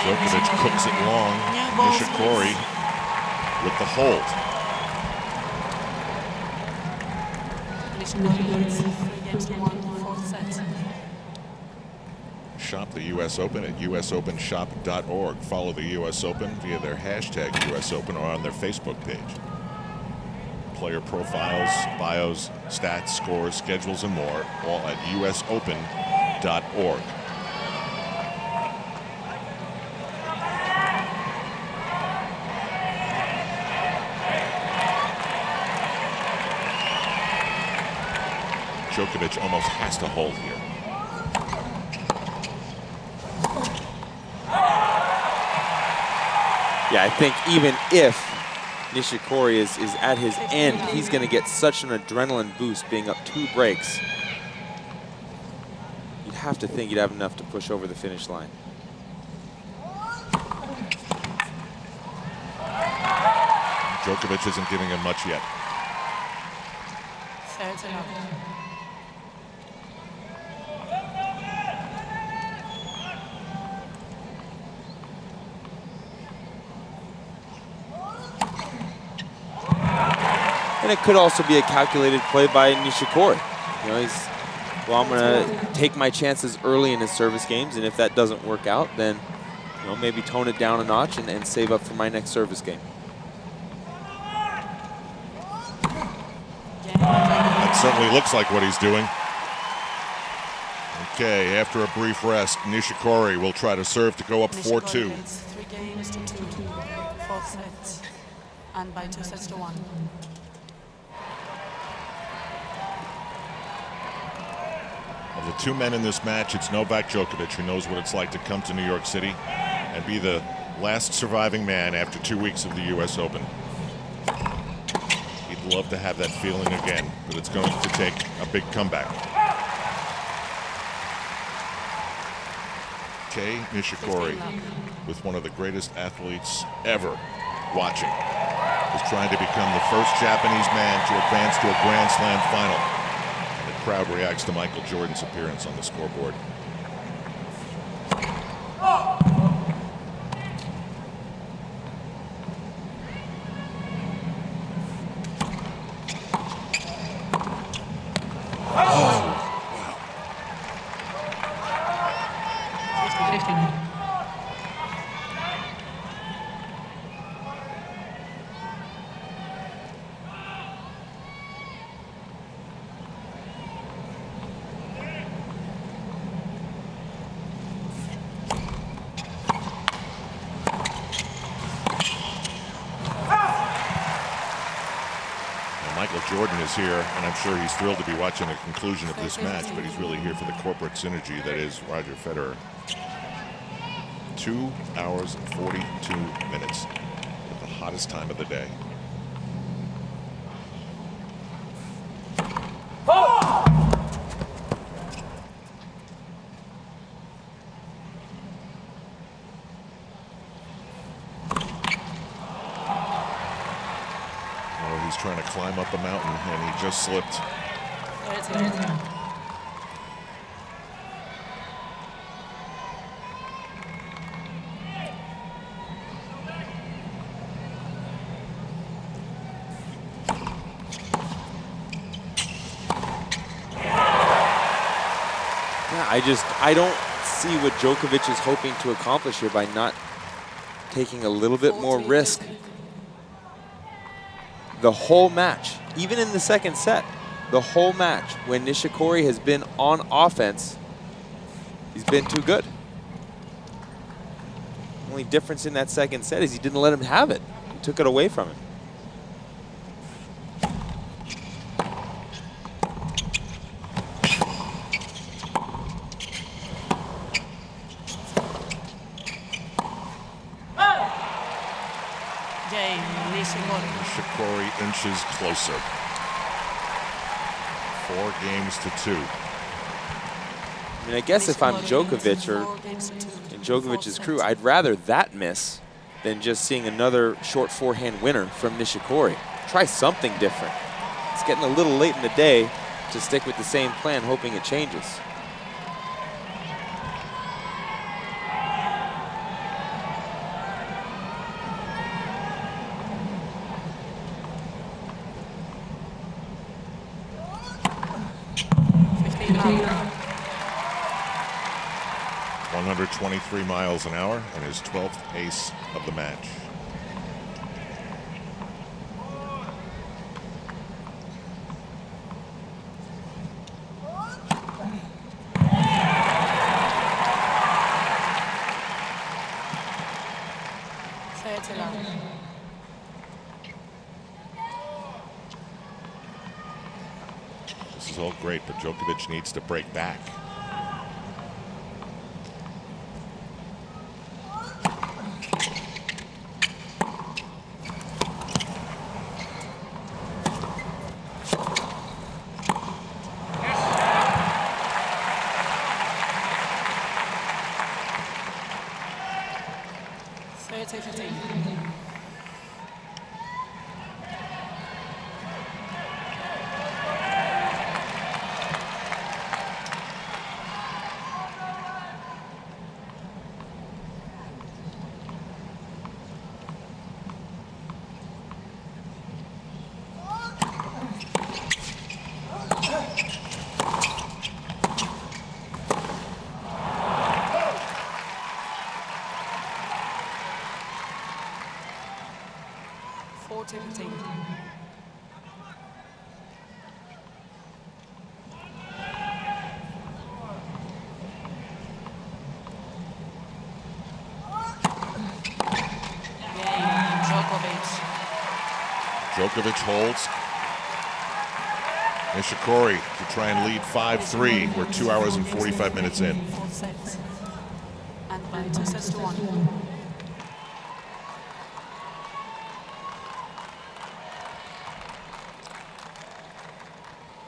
Djokovic cooks it long. Nishikori with the hold. Nishikori leads 3 games to 1, fourth set. Shop the U.S. Open at usopenshop.org. Follow the U.S. Open via their hashtag U.S. Open or on their Facebook page. Player profiles, bios, stats, scores, schedules, and more, all at usopen.org. Djokovic almost has to hold here. Yeah, I think even if Nishikori is at his end, he's going to get such an adrenaline boost being up 2 breaks. You'd have to think he'd have enough to push over the finish line. Djokovic isn't giving him much yet. And it could also be a calculated play by Nishikori. You know, he's, well, I'm going to take my chances early in his service games, and if that doesn't work out, then, you know, maybe tone it down a notch and save up for my next service game. That certainly looks like what he's doing. Okay, after a brief rest, Nishikori will try to serve to go up 4-2. 3 games to 2, fourth set, and by 2-1. Of the two men in this match, it's Novak Djokovic who knows what it's like to come to New York City and be the last surviving man after 2 weeks of the U.S. Open. He'd love to have that feeling again, but it's going to take a big comeback. Kei Nishikori, with one of the greatest athletes ever watching, is trying to become the first Japanese man to advance to a Grand Slam final. And the crowd reacts to Michael Jordan's appearance on the scoreboard. Michael Jordan is here, and I'm sure he's thrilled to be watching the conclusion of this match, but he's really here for the corporate synergy that is Roger Federer. 2 hours and 42 minutes at the hottest time of the day. He's trying to climb up a mountain, and he just slipped. Yeah, I don't see what Djokovic is hoping to accomplish here by not taking a little bit more risk. The whole match, even in the second set, the whole match, when Nishikori has been on offense, he's been too good. The only difference in that second set is he didn't let him have it. He took it away from him. Kei Nishikori. Nishikori inches closer. 4 games to 2. I mean, I guess if I'm Djokovic or in Djokovic's crew, I'd rather that miss than just seeing another short forehand winner from Nishikori. Try something different. It's getting a little late in the day to stick with the same plan, hoping it changes. Love. 123 miles an hour and his 12th ace of the match. This is all great, but Djokovic needs to break back. Djokovic holds. Nishikori to try and lead 5-3. We're 2 hours and 45 minutes in. Fourth set. And by 2-1.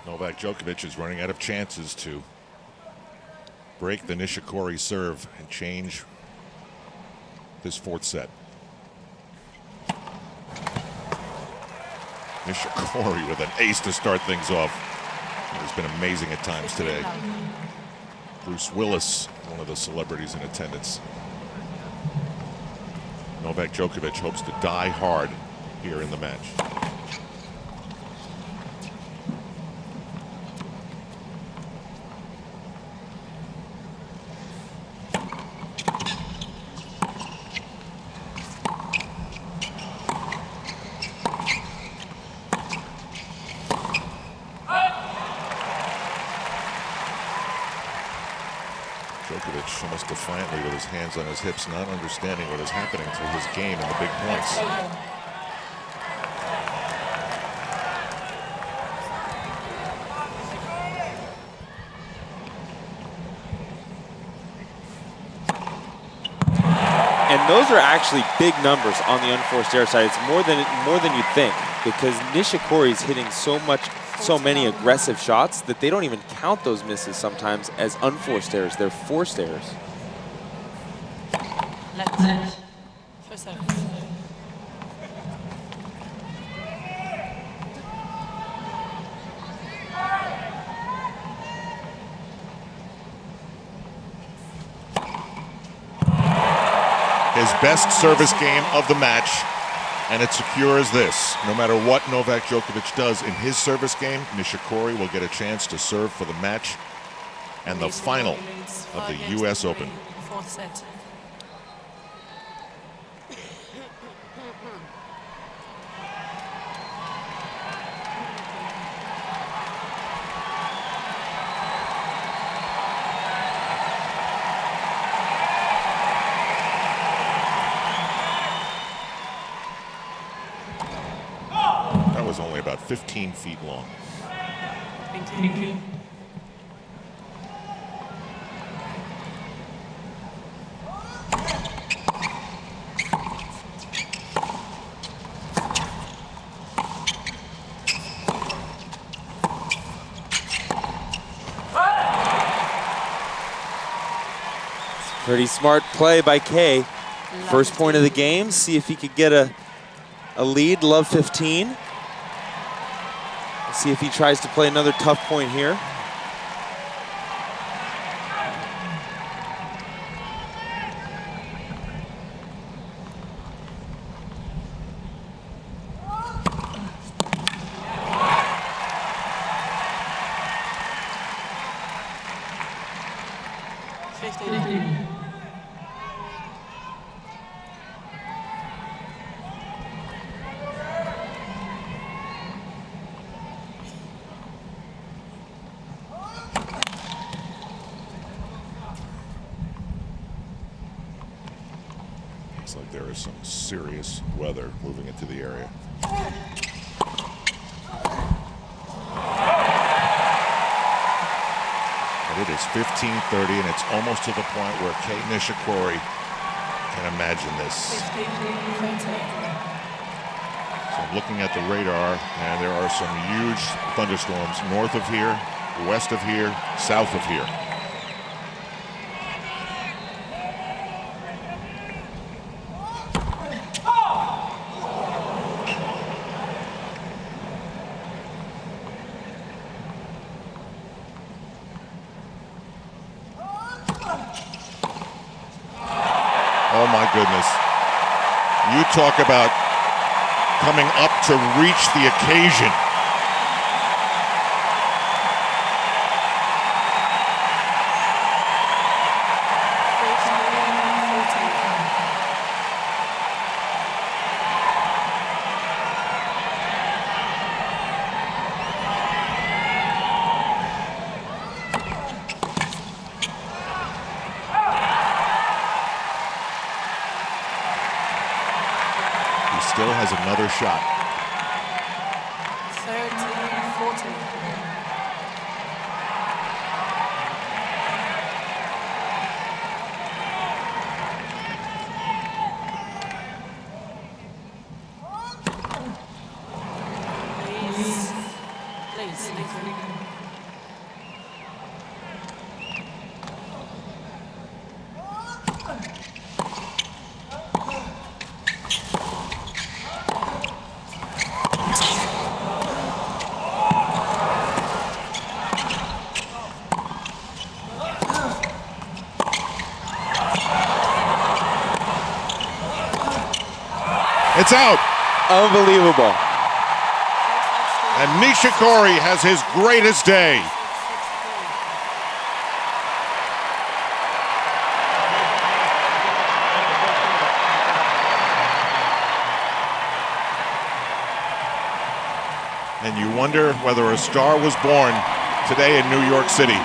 Novak Djokovic is running out of chances to break the Nishikori serve and change this fourth set. Nishikori with an ace to start things off. He's been amazing at times today. Bruce Willis, one of the celebrities in attendance. Novak Djokovic hopes to die hard here in the match. Djokovic almost defiantly with his hands on his hips, not understanding what is happening to his game in the big points. And those are actually big numbers on the unforced error side. It's more than you think, because Nishikori is hitting so many aggressive shots that they don't even count those misses sometimes as unforced errors. They're forced errors. Left. First service. His best service game of the match, and it's secure as this. No matter what Novak Djokovic does in his service game, Nishikori will get a chance to serve for the match and the final of the U.S. Open. Fourth set. That was only about 15 feet long. Thank you. Pretty smart play by Kei. First point of the game. See if he could get a lead. Love 15. See if he tries to play another tough point here. Looks like there is some serious weather moving into the area. And it is 15:30, and it's almost to the point where Kei Nishikori can imagine this. So I'm looking at the radar, and there are some huge thunderstorms north of here, west of here, south of here. Oh my goodness. You talk about coming up to reach the occasion. Still has another shot. 2. Please. Please, thank you. It's out. Unbelievable. And Nishikori has his greatest day. And you wonder whether a star was born today in New York City.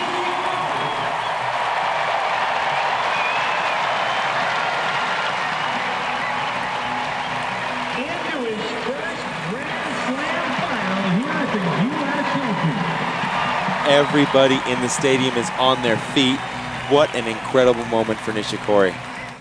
Everybody in the stadium is on their feet. What an incredible moment for Nishikori.